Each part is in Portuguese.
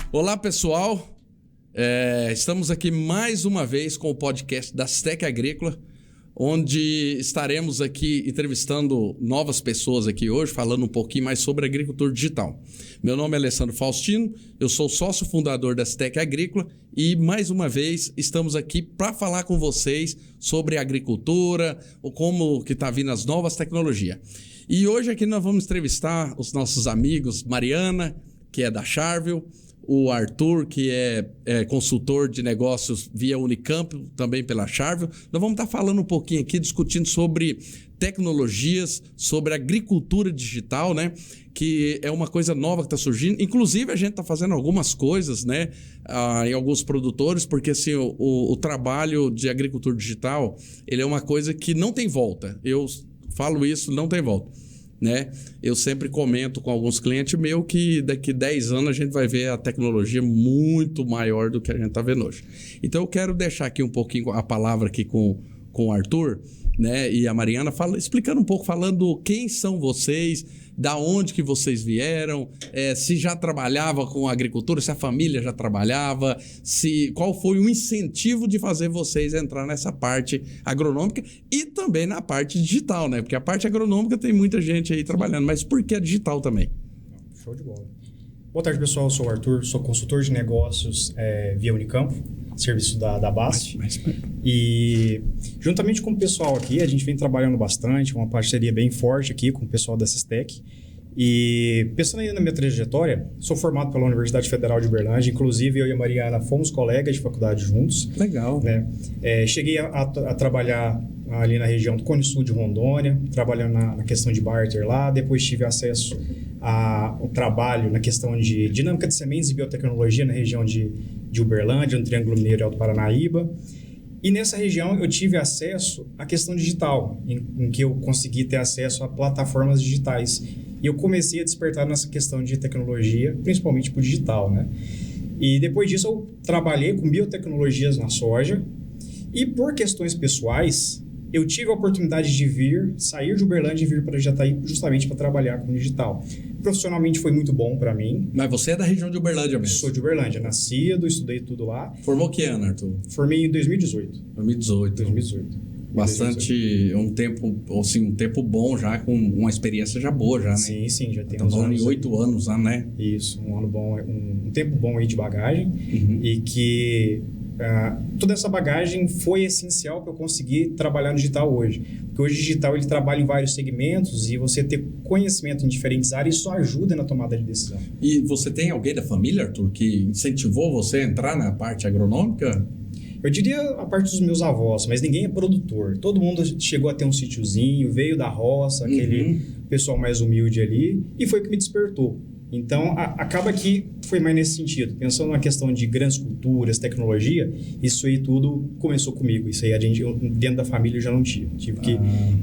Olá, pessoal. Estamos aqui mais uma vez com o podcast da Astec Agrícola, onde estaremos aqui entrevistando novas pessoas aqui hoje, falando um pouquinho mais sobre agricultura digital. Meu nome é Alessandro Faustino, eu sou sócio fundador da Astec Agrícola e mais uma vez estamos aqui para falar com vocês sobre agricultura, como que está vindo as novas tecnologias. E hoje aqui nós vamos entrevistar os nossos amigos Mariana, que é da Charville, o Arthur, que é consultor de negócios via Unicamp, também pela Charville. Nós vamos estar falando um pouquinho aqui, discutindo sobre tecnologias, sobre agricultura digital, né? Que é uma coisa nova que está surgindo. Inclusive, a gente está fazendo algumas coisas, né? Em alguns produtores, porque assim, o trabalho de agricultura digital, ele é uma coisa que não tem volta. Eu falo isso, não tem volta. Né? Eu sempre comento com alguns clientes meus que daqui 10 anos a gente vai ver a tecnologia muito maior do que a gente está vendo hoje. Então eu quero deixar aqui um pouquinho a palavra aqui com o Arthur, né? E a Mariana explicando um pouco, falando quem são vocês, da onde que vocês vieram, se já trabalhava com agricultura, se a família já trabalhava, qual foi o incentivo de fazer vocês entrar nessa parte agronômica e também na parte digital, né? Porque a parte agronômica tem muita gente aí trabalhando, mas por que digital também? Show de bola. Boa tarde, pessoal. Eu sou o Arthur, sou consultor de negócios via Unicamp, serviço da BASF. E juntamente com o pessoal aqui, a gente vem trabalhando bastante, uma parceria bem forte aqui com o pessoal da Sistec. E pensando aí na minha trajetória, sou formado pela Universidade Federal de Uberlândia, inclusive eu e a Mariana fomos colegas de faculdade juntos. Legal. Né? Cheguei a trabalhar ali na região do Cone Sul de Rondônia, trabalhando na questão de barter lá, depois tive acesso ao trabalho na questão de dinâmica de sementes e biotecnologia na região de Uberlândia, no Triângulo Mineiro e Alto Paranaíba. E nessa região eu tive acesso à questão digital, em que eu consegui ter acesso a plataformas digitais. E eu comecei a despertar nessa questão de tecnologia, principalmente para o digital, né? E depois disso eu trabalhei com biotecnologias na soja e por questões pessoais eu tive a oportunidade de sair de Uberlândia e vir para Jataí justamente para trabalhar com digital. Profissionalmente foi muito bom para mim. Mas você é da região de Uberlândia mesmo? Sou de Uberlândia, nascido, estudei tudo lá. Formou que ano, Arthur? Formei em 2018. 2018. Bastante, um tempo bom já, com uma experiência já boa já, né? Sim, já tem uns anos. 8 anos já, né? Isso, um ano bom, um tempo bom aí de bagagem. E que toda essa bagagem foi essencial para eu conseguir trabalhar no digital hoje. Porque hoje o digital ele trabalha em vários segmentos e você ter conhecimento em diferentes áreas, isso ajuda na tomada de decisão. E você tem alguém da família, Arthur, que incentivou você a entrar na parte agronômica? Eu diria a parte dos meus avós, mas ninguém é produtor. Todo mundo chegou a ter um sítiozinho, veio da roça, aquele pessoal mais humilde ali, e foi o que me despertou. Então, acaba que foi mais nesse sentido. Pensando na questão de grandes culturas, tecnologia, isso aí tudo começou comigo. Isso aí dentro da família eu já não tive. Tive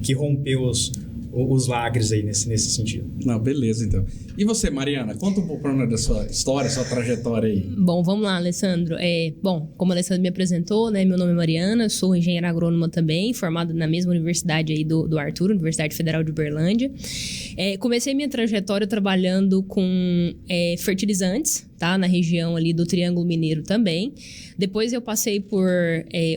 que romper os lagres aí nesse sentido. Não, beleza, então. E você, Mariana, conta um pouco para nós da sua história, sua trajetória aí. Bom, vamos lá, Alessandro. Como o Alessandro me apresentou, né, meu nome é Mariana, sou engenheira agrônoma também, formada na mesma universidade aí do Arthur, Universidade Federal de Uberlândia. Comecei minha trajetória trabalhando com fertilizantes, tá, na região ali do Triângulo Mineiro também. Depois eu passei por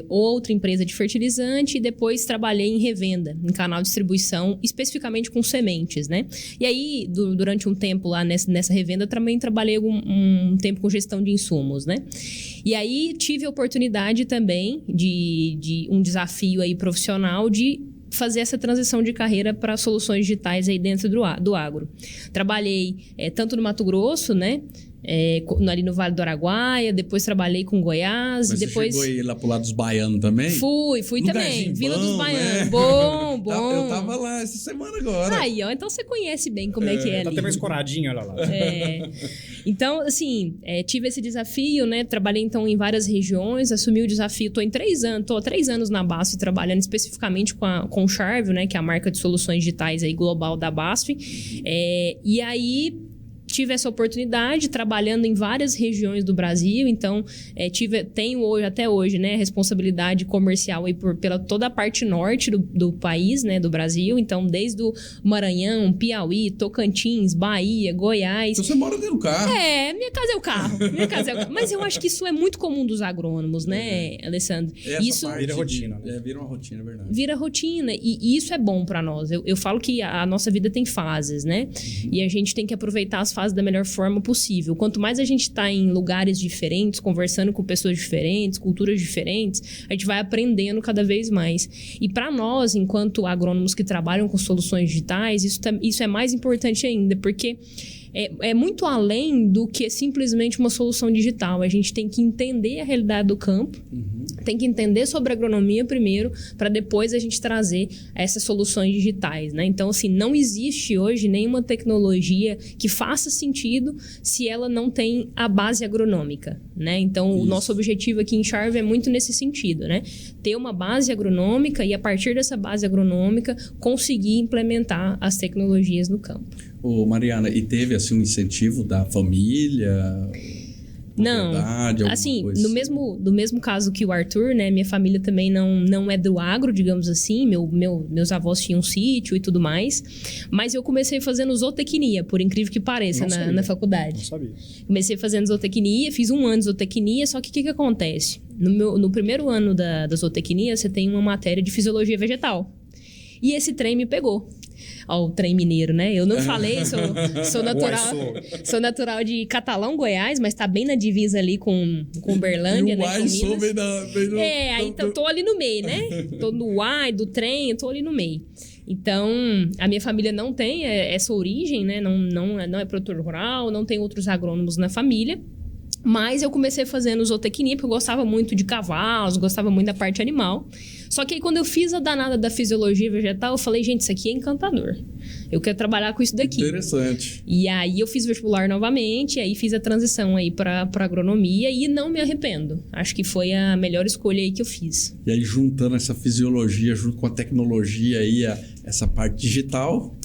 outra empresa de fertilizante e depois trabalhei em revenda, em canal de distribuição, especificamente com sementes, né? E aí, durante um tempo lá nessa revenda, também trabalhei um tempo com gestão de insumos, né? E aí, tive a oportunidade também de um desafio aí profissional de fazer essa transição de carreira para soluções digitais aí dentro do agro. Trabalhei tanto no Mato Grosso, né? Ali no Vale do Araguaia, depois trabalhei com Goiás. Mas depois você chegou aí lá pro lado dos baianos também? Fui também, Vila dos Baianos, né? Bom. Eu tava lá essa semana agora. Aí, ó, então você conhece bem como é que é ali. Tá até mais coradinho, olha lá. Então, assim, tive esse desafio, né? Trabalhei, então, em várias regiões, assumi o desafio, tô há 3 anos na BASF, trabalhando especificamente com o Charville, né? Que é a marca de soluções digitais aí global da BASF. E aí tive essa oportunidade trabalhando em várias regiões do Brasil, então tenho hoje, até hoje, né, responsabilidade comercial aí pela toda a parte norte do país, né, do Brasil, então desde o Maranhão, Piauí, Tocantins, Bahia, Goiás. Então você mora dentro do carro. Minha casa é o carro. Mas eu acho que isso é muito comum dos agrônomos, né, Alessandro? Isso vira rotina, né? Vira uma rotina, é verdade. Vira rotina, e isso é bom para nós. Eu falo que a nossa vida tem fases, né? E a gente tem que aproveitar as fases da melhor forma possível. Quanto mais a gente está em lugares diferentes, conversando com pessoas diferentes, culturas diferentes, a gente vai aprendendo cada vez mais. E para nós, enquanto agrônomos que trabalham com soluções digitais, isso é mais importante ainda, porque é muito além do que simplesmente uma solução digital. A gente tem que entender a realidade do campo, tem que entender sobre agronomia primeiro, para depois a gente trazer essas soluções digitais, né? Então, assim, não existe hoje nenhuma tecnologia que faça sentido se ela não tem a base agronômica, né? Então, o nosso objetivo aqui em Charve é muito nesse sentido, né? Ter uma base agronômica e, a partir dessa base agronômica, conseguir implementar as tecnologias no campo. Ô, Mariana, e teve assim um incentivo da família? Não, assim, no mesmo caso que o Arthur, né, minha família também não é do agro, digamos assim, meus avós tinham um sítio e tudo mais, mas eu comecei fazendo zootecnia, por incrível que pareça, na faculdade. Não sabia. Comecei fazendo zootecnia, fiz 1 ano de zootecnia, só que o que acontece? No primeiro ano da zootecnia, você tem uma matéria de fisiologia vegetal, e esse trem me pegou. Ó, o trem mineiro, né? Eu não falei, sou natural de Catalão, Goiás, mas tá bem na divisa ali com Uberlândia, né? Então tô ali no meio, né? Tô no do trem, eu tô ali no meio. Então, a minha família não tem essa origem, né? Não é produtor rural, não tem outros agrônomos na família. Mas eu comecei fazendo zootecnia, porque eu gostava muito de cavalos, gostava muito da parte animal. Só que aí, quando eu fiz a danada da fisiologia vegetal, eu falei, gente, isso aqui é encantador. Eu quero trabalhar com isso daqui. Interessante. E aí, eu fiz vestibular novamente, aí fiz a transição aí para agronomia e não me arrependo. Acho que foi a melhor escolha aí que eu fiz. E aí, juntando essa fisiologia junto com a tecnologia aí, essa parte digital...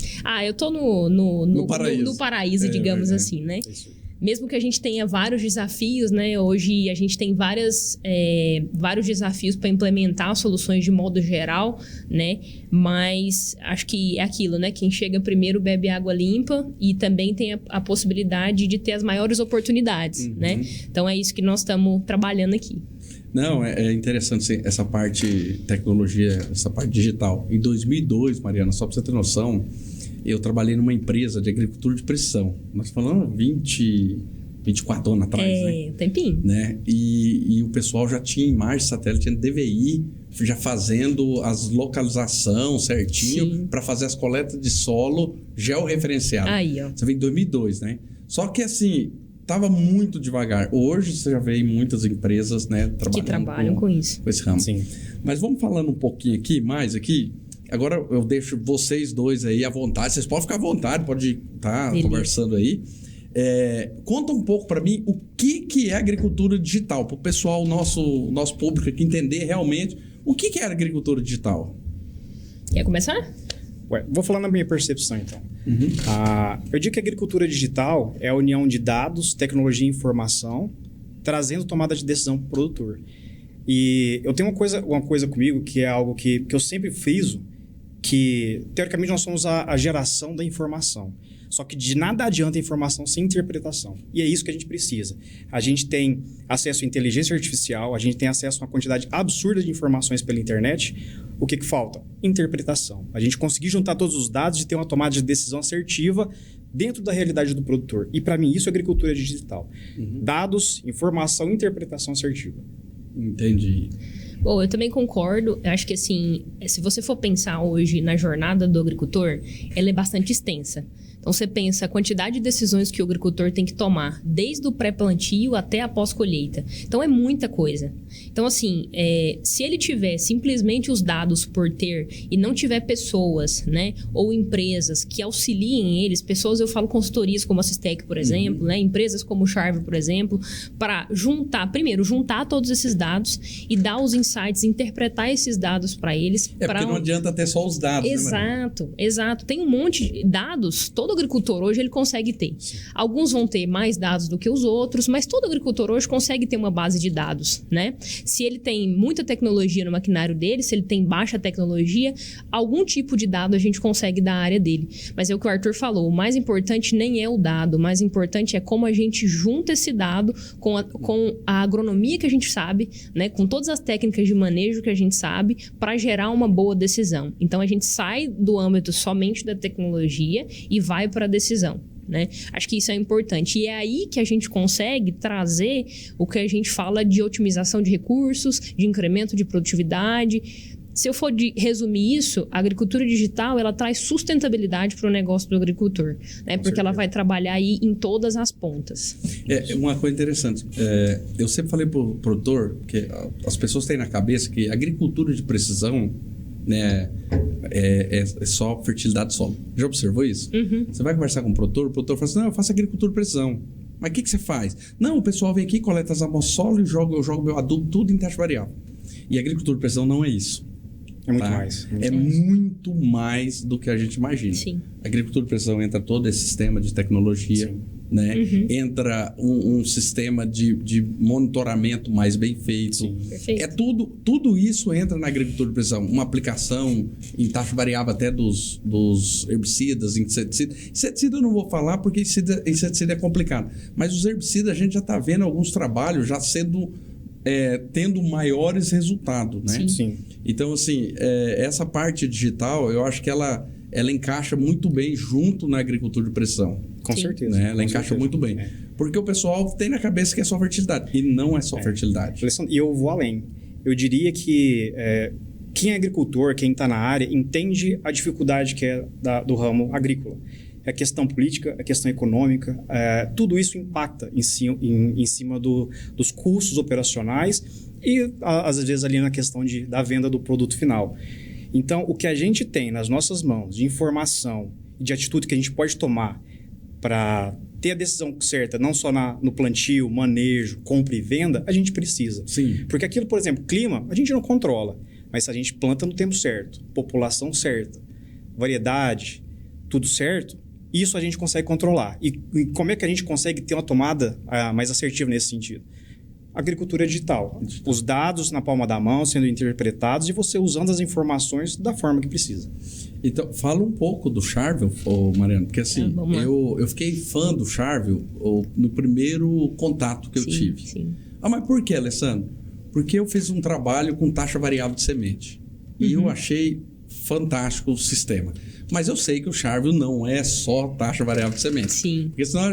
eu tô no paraíso, digamos assim, né? Isso. Mesmo que a gente tenha vários desafios, né? Hoje a gente tem vários desafios para implementar soluções de modo geral, né? Mas acho que é aquilo, né? Quem chega primeiro bebe água limpa e também tem a possibilidade de ter as maiores oportunidades, né? Então é isso que nós estamos trabalhando aqui. Não, é interessante essa parte tecnologia, essa parte digital. Em 2002, Mariana, só para você ter noção... Eu trabalhei numa empresa de agricultura de precisão. Nós falamos 24 anos atrás, né? Tempinho. Né? E o pessoal já tinha imagem satélite, tinha DVI, já fazendo as localização certinho para fazer as coletas de solo georreferenciadas. Aí, ó. Você vê em 2002, né? Só que assim, estava muito devagar. Hoje você já vê em muitas empresas, né, que trabalham com isso. Com esse ramo. Sim. Mas vamos falando um pouquinho mais aqui. Agora eu deixo vocês dois aí à vontade. Vocês podem ficar à vontade, pode estar conversando aí. Conta um pouco para mim o que é agricultura digital, para o pessoal, nosso público aqui entender realmente o que é agricultura digital. Quer começar? Vou falar na minha percepção, então. Eu digo que a agricultura digital é a união de dados, tecnologia e informação, trazendo tomada de decisão para o produtor. E eu tenho uma coisa comigo que é algo que eu sempre friso, que, teoricamente, nós somos a geração da informação. Só que de nada adianta a informação sem interpretação. E é isso que a gente precisa. A gente tem acesso à inteligência artificial, a gente tem acesso a uma quantidade absurda de informações pela internet. O que falta? Interpretação. A gente conseguir juntar todos os dados e ter uma tomada de decisão assertiva dentro da realidade do produtor. E, para mim, isso é agricultura digital. Dados, informação e interpretação assertiva. Entendi. Bom, eu também concordo. Eu acho que, assim, se você for pensar hoje na jornada do agricultor, ela é bastante extensa. Então, você pensa a quantidade de decisões que o agricultor tem que tomar, desde o pré-plantio até a pós-colheita. Então, é muita coisa. Então, assim, se ele tiver simplesmente os dados por ter e não tiver pessoas, né, ou empresas que auxiliem eles, pessoas, eu falo consultorias como a Sistec, por exemplo, né, empresas como o Charve, por exemplo, para juntar todos esses dados e dar os insights insights, interpretar esses dados para eles. Porque não adianta ter só os dados, exato, né, exato. Tem um monte de dados, todo agricultor hoje ele consegue ter. Sim. Alguns vão ter mais dados do que os outros, mas todo agricultor hoje consegue ter uma base de dados, né? Se ele tem muita tecnologia no maquinário dele, se ele tem baixa tecnologia, algum tipo de dado a gente consegue da área dele. Mas é o que o Arthur falou, o mais importante nem é o dado, o mais importante é como a gente junta esse dado com a agronomia que a gente sabe, né? Com todas as técnicas de manejo que a gente sabe, para gerar uma boa decisão. Então, a gente sai do âmbito somente da tecnologia e vai para a decisão. Né? Acho que isso é importante. E é aí que a gente consegue trazer o que a gente fala de otimização de recursos, de incremento de produtividade. Se eu for resumir isso, a agricultura digital ela traz sustentabilidade para o negócio do agricultor, né? Porque ela vai trabalhar aí em todas as pontas. Uma coisa interessante, eu sempre falei para o produtor que as pessoas têm na cabeça que a agricultura de precisão, né, é só fertilidade do solo. Já observou isso? Uhum. Você vai conversar com o produtor fala assim, não, eu faço agricultura de precisão. Mas o que você faz? Não, o pessoal vem aqui, coleta as amostras solo e eu jogo meu adubo tudo em taxa variável. E a agricultura de precisão não é isso. É muito mais. Muito mais do que a gente imagina. Sim. A agricultura de precisão entra todo esse sistema de tecnologia, sim, né? Uhum. Entra um sistema de monitoramento mais bem feito. Sim. Perfeito. Tudo isso entra na agricultura de precisão. Uma aplicação em taxa variável até dos herbicidas, inseticidas. Inseticida eu não vou falar porque inseticida é complicado. Mas os herbicidas a gente já está vendo alguns trabalhos já sendo... tendo maiores resultados, né? Sim. Sim. Então, assim, essa parte digital, eu acho que ela encaixa muito bem junto na agricultura de precisão. Com certeza. Né? Ela encaixa muito bem. Porque o pessoal tem na cabeça que é só fertilidade. E não é só fertilidade. E eu vou além. Eu diria que quem é agricultor, quem está na área, entende a dificuldade que é do ramo agrícola. É a questão política, a questão econômica, tudo isso impacta em cima dos custos operacionais e, às vezes, ali na questão da venda do produto final. Então, o que a gente tem nas nossas mãos de informação e de atitude que a gente pode tomar para ter a decisão certa, não só no plantio, manejo, compra e venda, a gente precisa. Sim. Porque aquilo, por exemplo, clima, a gente não controla, mas se a gente planta no tempo certo, população certa, variedade, tudo certo, isso a gente consegue controlar. E como é que a gente consegue ter uma tomada mais assertiva nesse sentido? Agricultura digital. Os dados na palma da mão sendo interpretados e você usando as informações da forma que precisa. Então, fala um pouco do Charvel, Mariana, porque assim, eu fiquei fã do Charvel no primeiro contato que eu tive. Sim. Mas por que, Alessandro? Porque eu fiz um trabalho com taxa variável de semente. E eu achei fantástico o sistema. Mas eu sei que o Charvel não é só taxa variável de semente. Sim. Porque senão,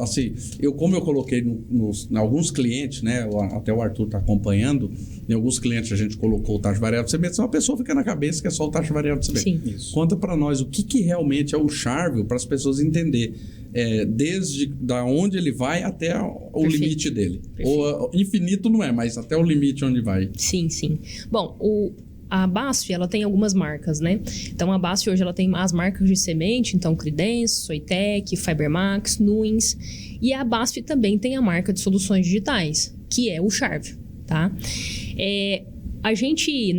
assim, como eu coloquei em alguns clientes, né? Até o Arthur está acompanhando, em alguns clientes a gente colocou taxa variável de semente, senão a pessoa fica na cabeça que é só taxa variável de semente. Sim. Isso. Conta para nós o que realmente é o Charvel para as pessoas entenderem. Desde da onde ele vai até o limite dele. Ou infinito não é, mas até o limite onde vai. Sim. Bom, a BASF, ela tem algumas marcas, né? Então, a BASF hoje ela tem as marcas de semente, então Credence, Soitec, Fibermax, Nuins. E a BASF também tem a marca de soluções digitais, que é o Charvel, tá? A gente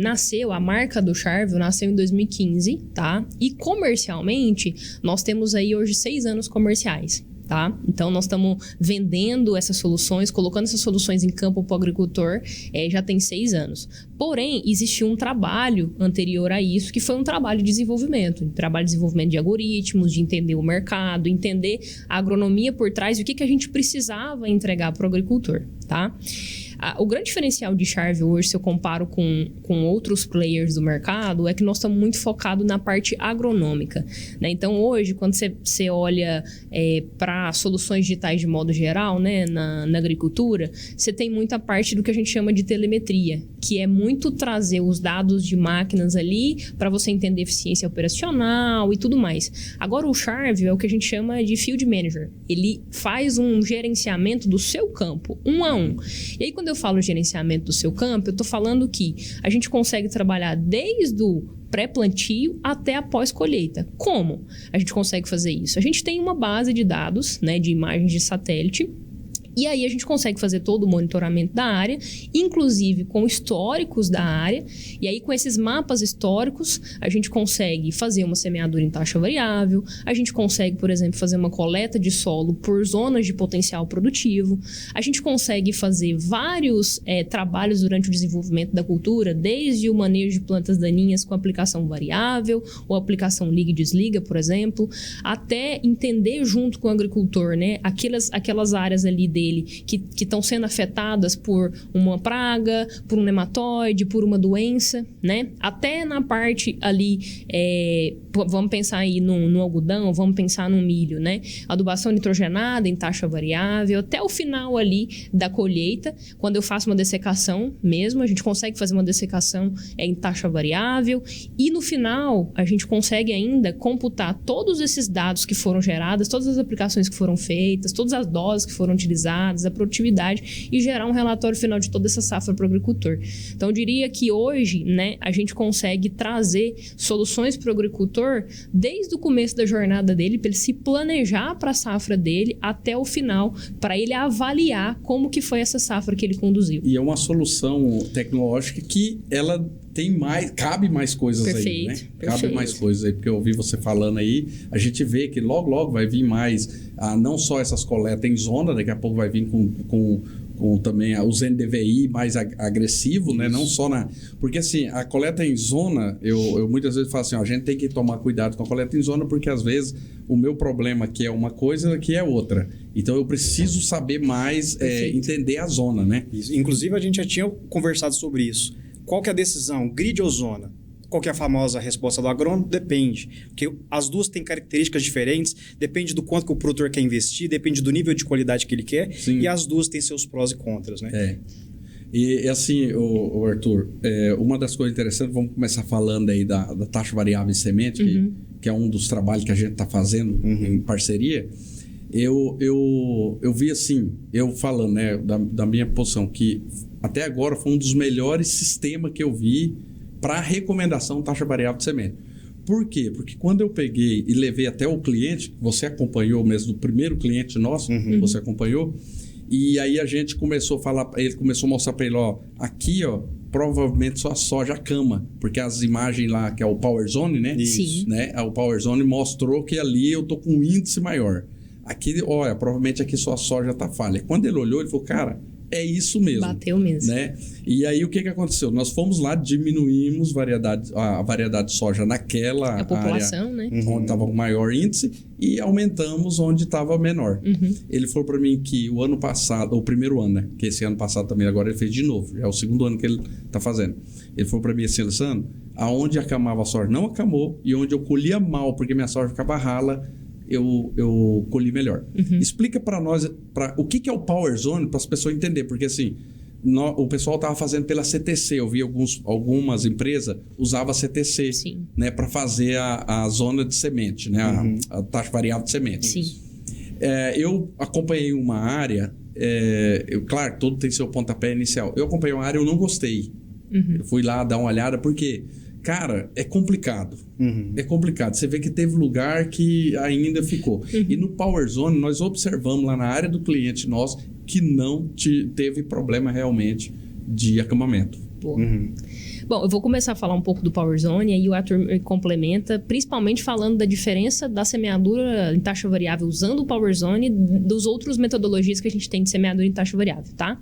a marca do Charvel nasceu em 2015, tá? E comercialmente, nós temos aí hoje 6 anos comerciais. Tá? Então, nós estamos vendendo essas soluções, colocando essas soluções em campo para o agricultor, já tem 6 anos. Porém, existiu um trabalho anterior a isso, que foi um trabalho de desenvolvimento de algoritmos, de entender o mercado, entender a agronomia por trás e o que a gente precisava entregar para o agricultor, tá? O grande diferencial de Charvel hoje, se eu comparo com outros players do mercado, é que nós estamos muito focados na parte agronômica, né? Então, hoje, quando você olha para soluções digitais de modo geral, né, na agricultura, você tem muita parte do que a gente chama de telemetria, que é muito trazer os dados de máquinas ali para você entender eficiência operacional e tudo mais. Agora, o Charvel é o que a gente chama de Field Manager. Ele faz um gerenciamento do seu campo, 1 a 1. E aí, quando eu falo gerenciamento do seu campo, eu estou falando que a gente consegue trabalhar desde o pré-plantio até a pós-colheita. Como a gente consegue fazer isso? A gente tem uma base de dados, né, de imagens de satélite, E aí a gente consegue fazer todo o monitoramento da área, inclusive com históricos da área. E aí com esses mapas históricos, a gente consegue fazer uma semeadura em taxa variável, a gente consegue, por exemplo, fazer uma coleta de solo por zonas de potencial produtivo, a gente consegue fazer vários trabalhos durante o desenvolvimento da cultura, desde o manejo de plantas daninhas com aplicação variável, ou aplicação liga e desliga, por exemplo, até entender junto com o agricultor, né, aquelas áreas ali dele que estão sendo afetadas por uma praga, por um nematóide, por uma doença, né? Até na parte ali, vamos pensar aí no algodão, vamos pensar no milho, né? Adubação nitrogenada em taxa variável, até o final ali da colheita, quando eu faço uma dessecação mesmo, a gente consegue fazer uma dessecação em taxa variável, e no final a gente consegue ainda computar todos esses dados que foram gerados, todas as aplicações que foram feitas, todas as doses que foram utilizadas, a produtividade, e gerar um relatório final de toda essa safra para o agricultor. Então, eu diria que hoje, né, a gente consegue trazer soluções para o agricultor desde o começo da jornada dele, para ele se planejar para a safra dele até o final, para ele avaliar como que foi essa safra que ele conduziu. E é uma solução tecnológica que ela cabe mais coisas. Perfeito, aí, né? perfeito. Cabe mais coisas aí, porque eu ouvi você falando aí, a gente vê que logo vai vir mais, não só essas coletas em zona, daqui a pouco vai vir com também os NDVI mais agressivo, né? Não só porque assim, a coleta em zona, eu muitas vezes falo assim, a gente tem que tomar cuidado com a coleta em zona, porque às vezes o meu problema aqui é uma coisa, aqui é outra. Então eu preciso saber mais, entender a zona, né? Isso. Inclusive a gente já tinha conversado sobre isso. Qual que é a decisão? Grid ou zona? Qual que é a famosa resposta do agrônomo? Depende. Porque as duas têm características diferentes, depende do quanto que o produtor quer investir, depende do nível de qualidade que ele quer. Sim. E as duas têm seus prós e contras, né? E assim, o Arthur, uma das coisas interessantes, vamos começar falando aí da taxa variável em semente, que é um dos trabalhos que a gente está fazendo em parceria. Eu vi assim, eu falando, né, da minha posição, que até agora foi um dos melhores sistemas que eu vi para recomendação de taxa variável de semente. Por quê? Porque quando eu peguei e levei até o cliente, você acompanhou mesmo, do primeiro cliente nosso, você acompanhou, e aí a gente começou a falar, ele começou a mostrar para ele, aqui, provavelmente só a soja cama, porque as imagens lá, que é o Power Zone, né? Sim. Né? O Power Zone mostrou que ali eu tô com um índice maior. Aqui, olha, provavelmente aqui só a soja tá falha. Quando ele olhou, ele falou, cara, é isso mesmo. Bateu mesmo. Né? E aí, o que aconteceu? Nós fomos lá, diminuímos a variedade de soja naquela a população, área, né? Onde estava o maior índice, e aumentamos onde estava menor. Ele falou para mim que o ano passado, o primeiro ano, né? Que esse ano passado também, agora ele fez de novo. Já é o segundo ano que ele está fazendo. Ele falou para mim assim, Alessandro, aonde acamava a soja não acamou, e onde eu colhia mal, porque minha soja ficava rala, eu colhi melhor. Explica para nós o que é o Power Zone, para as pessoas entenderem, porque assim, o pessoal estava fazendo pela CTC, eu vi algumas empresas usavam a CTC, né, para fazer a zona de semente, né, a taxa variável de semente. Sim. Eu acompanhei uma área, claro, todo tem seu pontapé inicial, eu acompanhei uma área, eu não gostei. Eu fui lá dar uma olhada, porque cara, é complicado. É complicado. Você vê que teve lugar que ainda ficou. E no Power Zone, nós observamos lá na área do cliente nosso que não teve problema realmente de acamamento. Bom, eu vou começar a falar um pouco do Power Zone, e aí o Arthur complementa, principalmente falando da diferença da semeadura em taxa variável usando o Power Zone dos outros metodologias que a gente tem de semeadura em taxa variável, tá?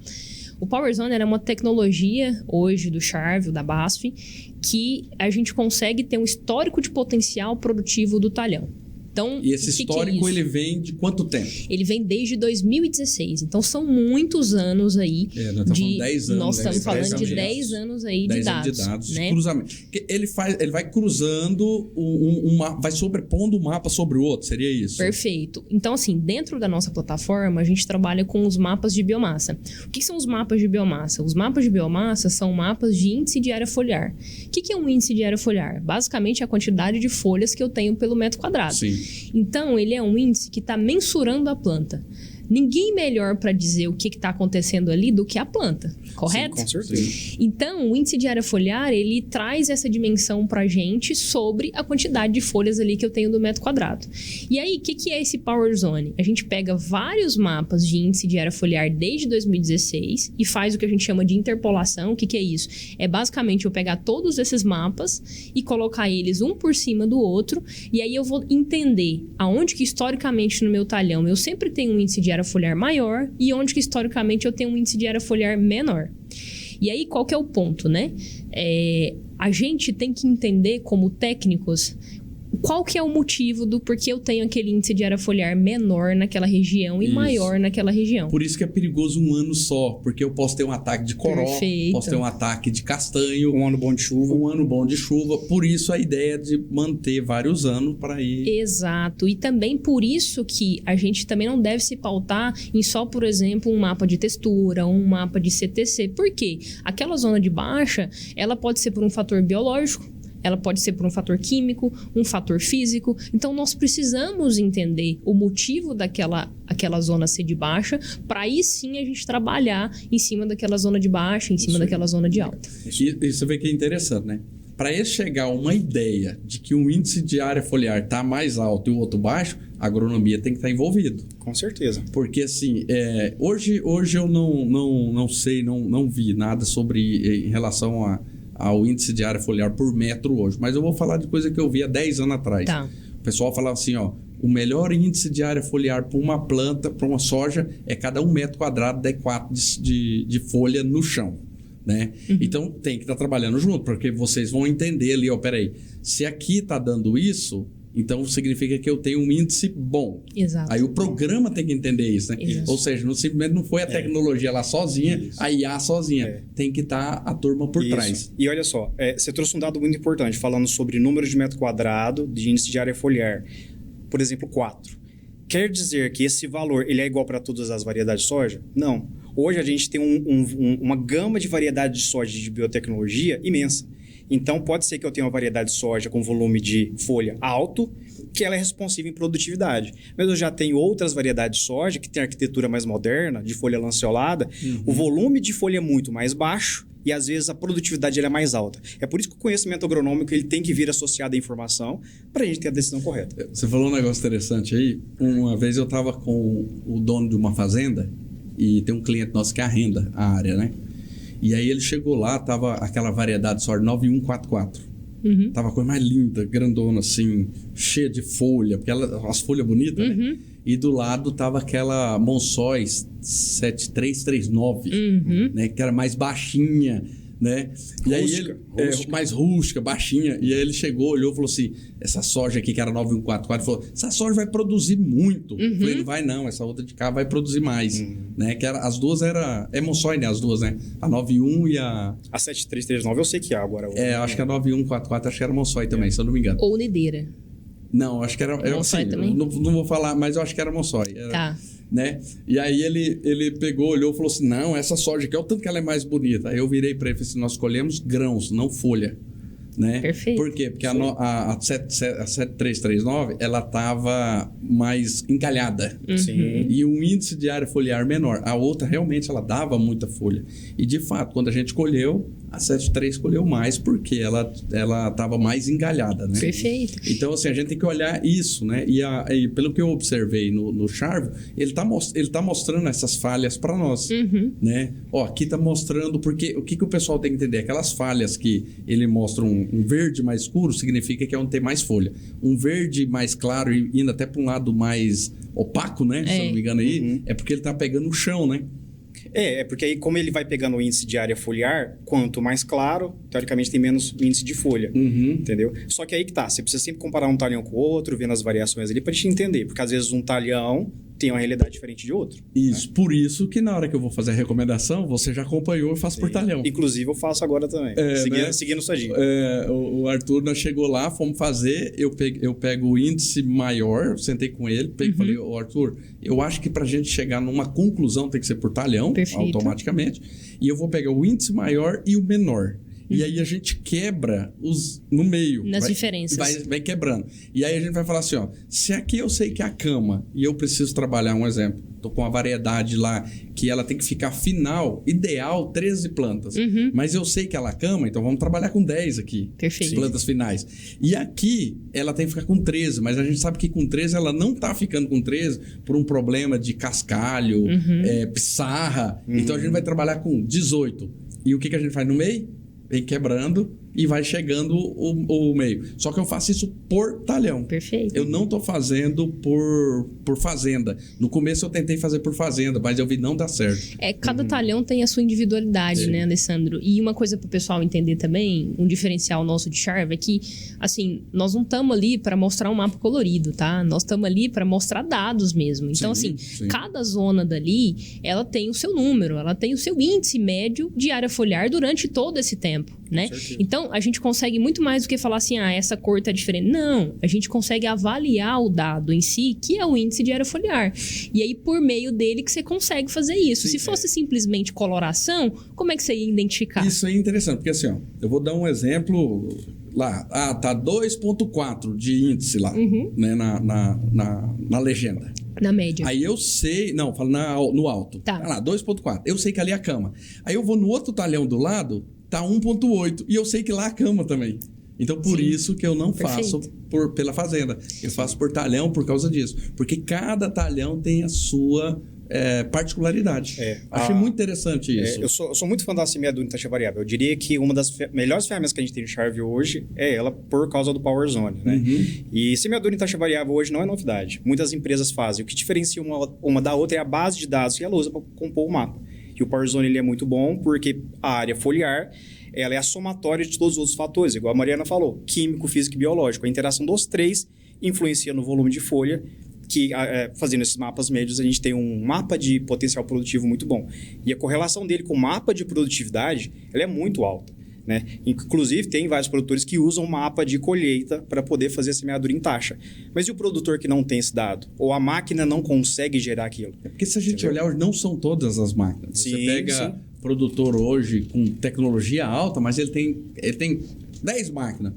O Power Zone é uma tecnologia hoje do Charvio, da BASF, que a gente consegue ter um histórico de potencial produtivo do talhão. Então, e esse histórico, ele vem de quanto tempo? Ele vem desde 2016. Então, são muitos anos aí. Nós estamos falando de 10 anos aí de dados. De dados, né? de cruzamento. Ele vai cruzando, vai sobrepondo um mapa sobre o outro, seria isso? Perfeito. Então, assim, dentro da nossa plataforma, a gente trabalha com os mapas de biomassa. O que são os mapas de biomassa? Os mapas de biomassa são mapas de índice de área foliar. O que é um índice de área foliar? Basicamente, a quantidade de folhas que eu tenho pelo metro quadrado. Sim. Então, ele é um índice que está mensurando a planta. ninguém melhor para dizer o que está acontecendo ali do que a planta, correto? Sim, com certeza. Então, o índice de área foliar, ele traz essa dimensão para a gente sobre a quantidade de folhas ali que eu tenho do metro quadrado. E aí, o que é esse Power Zone? A gente pega vários mapas de índice de área foliar desde 2016 e faz o que a gente chama de interpolação. O que é isso? É basicamente eu pegar todos esses mapas e colocar eles um por cima do outro, e aí eu vou entender aonde que historicamente no meu talhão eu sempre tenho um índice de área foliar maior e onde que historicamente eu tenho um índice de área foliar menor. E aí, qual que é o ponto, né? A gente tem que entender, como técnicos, qual que é o motivo do porquê eu tenho aquele índice de área foliar menor naquela região e maior naquela região. Por isso que é perigoso um ano só, porque eu posso ter um ataque de coró, posso ter um ataque de castanho. Um ano bom de chuva. Um ano bom de chuva. Por isso a ideia de manter vários anos para ir... Exato. E também por isso que a gente também não deve se pautar em só, por exemplo, um mapa de textura, um mapa de CTC. Por quê? Aquela zona de baixa, ela pode ser por um fator biológico, ela pode ser por um fator químico, um fator físico. Então, nós precisamos entender o motivo aquela zona ser de baixa, para aí sim a gente trabalhar em cima daquela zona de baixa, em cima daquela zona de alta. E você vê que é interessante, né? Para ele chegar a uma ideia de que um índice de área foliar está mais alto e o outro baixo, a agronomia tem que estar envolvido. Com certeza. Porque, assim, hoje eu não sei, não vi nada sobre em relação ao índice de área foliar por metro hoje. Mas eu vou falar de coisa que eu vi há 10 anos atrás. Tá. O pessoal falava assim, ó, o melhor índice de área foliar para uma planta, para uma soja, é cada 1 metro quadrado de 4 de folha no chão, né? Uhum. Então, tem que estar trabalhando junto, porque vocês vão entender ali, ó, peraí, se aqui está dando isso... Então, significa que eu tenho um índice bom. Exato. Aí o programa tem que entender isso, né? Isso. Ou seja, simplesmente não foi a tecnologia lá sozinha, a IA sozinha. Tem que estar a turma por trás. E olha só, você trouxe um dado muito importante, falando sobre número de metro quadrado de índice de área foliar. Por exemplo, 4. Quer dizer que esse valor ele é igual para todas as variedades de soja? Não. Hoje a gente tem uma gama de variedades de soja de biotecnologia imensa. Então, pode ser que eu tenha uma variedade de soja com volume de folha alto, que ela é responsiva em produtividade. Mas eu já tenho outras variedades de soja que tem arquitetura mais moderna, de folha lanceolada. Uhum. O volume de folha é muito mais baixo e, às vezes, a produtividade é mais alta. É por isso que o conhecimento agronômico ele tem que vir associado à informação para a gente ter a decisão correta. Você falou um negócio interessante aí. Uma vez eu estava com o dono de uma fazenda e tem um cliente nosso que arrenda a área, né? E aí ele chegou lá, tava aquela variedade de soja 9144. Uhum. Tava a coisa mais linda, grandona, assim, cheia de folha, porque as folhas bonitas, uhum, né? E do lado tava aquela Monsóis 7339, uhum, né? Que era mais baixinha, né? E aí ele, mais rústica, baixinha. E aí ele chegou, olhou e falou assim: essa soja aqui que era 9144, falou: essa soja vai produzir muito. Uhum. Eu falei: não vai não, essa outra de cá vai produzir mais. Uhum. Né? Que as duas era Monsói, né? As duas, né? A 91 e a 7339 eu sei que é agora. Acho que a 9144 acho que era Monsói também, se eu não me engano. Ou Nideira. Não, acho que era Monsói também? Não vou falar, mas eu acho que era Monsói. Tá. Né? E aí ele pegou, olhou e falou assim: não, essa soja aqui, olha o tanto que ela é mais bonita. Aí eu virei para ele e falei assim: nós escolhemos grãos, não folha. Né? Perfeito. Por quê? Porque a 7339 ela estava mais encalhada. Sim. E um índice de área foliar menor. A outra realmente ela dava muita folha. E de fato, quando a gente escolheu, a 73 escolheu mais porque ela estava mais engalhada. Né? Perfeito. Então, assim, a gente tem que olhar isso, né? E pelo que eu observei no Charvio, ele tá mostrando essas falhas para nós. Uhum. Né? Ó, aqui está mostrando, porque o que o pessoal tem que entender? Aquelas falhas que ele mostra um verde mais escuro significa que é onde tem mais folha. Um verde mais claro e indo até para um lado mais opaco, né? Se eu não me engano aí, uhum, é porque ele está pegando o chão, né? É porque aí como ele vai pegando o índice de área foliar, quanto mais claro, teoricamente tem menos índice de folha, uhum, entendeu? Só que aí que tá, você precisa sempre comparar um talhão com o outro, vendo as variações ali pra gente entender, porque às vezes um talhão tem uma realidade diferente de outro. Isso, né? Por isso que na hora que eu vou fazer a recomendação, você já acompanhou e faz por talhão. Inclusive eu faço agora também, seguindo sua dica. O Arthur nós chegou lá, fomos fazer, eu pego o índice maior, sentei com ele, peguei, uhum, falei: ô Arthur, eu acho que pra gente chegar numa conclusão tem que ser por talhão, perfeito, automaticamente, e eu vou pegar o índice maior e o menor. E aí a gente quebra no meio. Nas diferenças. Vai quebrando. E aí a gente vai falar assim, ó, se aqui eu sei que é a cama e eu preciso trabalhar, um exemplo, tô com uma variedade lá que ela tem que ficar final, ideal, 13 plantas. Mas eu sei que ela é cama, então vamos trabalhar com 10 aqui. Perfeito. Plantas finais. E aqui ela tem que ficar com 13, mas a gente sabe que com 13 ela não tá ficando com 13 por um problema de cascalho, pissarra. Então a gente vai trabalhar com 18. E o que a gente faz no meio? Vem quebrando e vai chegando o meio. Só que eu faço isso por talhão. Perfeito. Eu não tô fazendo por fazenda. No começo eu tentei fazer por fazenda, mas eu vi não dá certo. Cada talhão tem a sua individualidade, né, Alessandro? E uma coisa para o pessoal entender também, um diferencial nosso de Sharva é que, assim, nós não estamos ali para mostrar um mapa colorido, tá? Nós estamos ali para mostrar dados mesmo. Então, sim. Cada zona dali, ela tem o seu número, ela tem o seu índice médio de área foliar durante todo esse tempo, né? Então, a gente consegue muito mais do que falar assim, essa cor tá diferente. Não, a gente consegue avaliar o dado em si, que é o índice de área foliar. E aí, por meio dele, que você consegue fazer isso. Se fosse simplesmente coloração, como é que você ia identificar? Isso é interessante, porque assim, ó, eu vou dar um exemplo lá. Tá 2.4 de índice lá, né, na legenda. Na média. Aí eu sei... Não, falo no alto. Tá lá, 2.4. Eu sei que ali é a cama. Aí eu vou no outro talhão do lado, tá 1.8. E eu sei que lá é a cama também. Então, por isso que eu não faço pela fazenda. Eu faço por talhão por causa disso. Porque cada talhão tem a sua particularidade. Achei muito interessante isso. Eu sou muito fã da semeadura em taxa variável. Eu diria que uma das melhores ferramentas que a gente tem no Sharva hoje é ela por causa do Power Zone, né? E semeadura em taxa variável hoje não é novidade. Muitas empresas fazem. O que diferencia uma da outra é a base de dados que ela usa para compor o mapa. E o Power Zone ele é muito bom porque a área foliar ela é a somatória de todos os outros fatores, igual a Mariana falou, químico, físico e biológico. A interação dos três influencia no volume de folha, que fazendo esses mapas médios a gente tem um mapa de potencial produtivo muito bom. E a correlação dele com o mapa de produtividade ela é muito alta, né? Inclusive tem vários produtores que usam mapa de colheita para poder fazer a semeadura em taxa. Mas e o produtor que não tem esse dado? Ou a máquina não consegue gerar aquilo? Porque se a gente olhar, não são todas as máquinas. Você pega produtor hoje com tecnologia alta, mas ele tem 10 máquinas.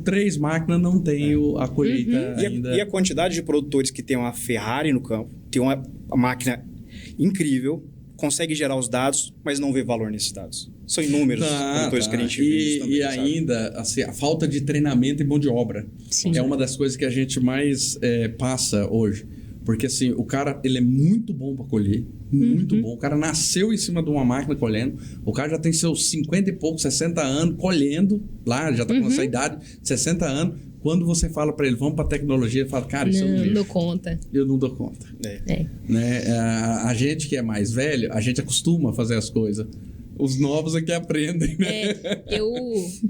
3 máquinas não tem a colheita ainda. E a quantidade de produtores que tem uma Ferrari no campo, tem uma máquina incrível, consegue gerar os dados, mas não vê valor nesses dados. São inúmeros produtores que a gente vê. E ainda, assim, a falta de treinamento e mão de obra. É uma das coisas que a gente mais passa hoje. Porque assim, o cara ele é muito bom para colher, muito bom. O cara nasceu em cima de uma máquina colhendo. O cara já tem seus 50 e poucos, 60 anos colhendo lá, já tá com essa idade, 60 anos. Quando você fala para ele, vamos para tecnologia, ele fala, cara, isso eu não dou conta. Eu não dou conta. Né? A gente que é mais velho, a gente acostuma a fazer as coisas. Os novos é que aprendem, né? Eu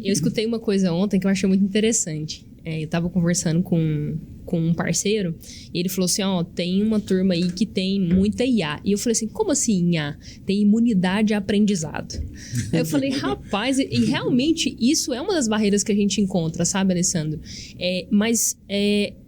escutei uma coisa ontem que eu achei muito interessante. Eu estava conversando com um parceiro e ele falou assim, tem uma turma aí que tem muita IA. E eu falei assim, como assim IA? Tem imunidade a aprendizado. Aí eu falei, rapaz, e realmente isso é uma das barreiras que a gente encontra, sabe, Alessandro? Mas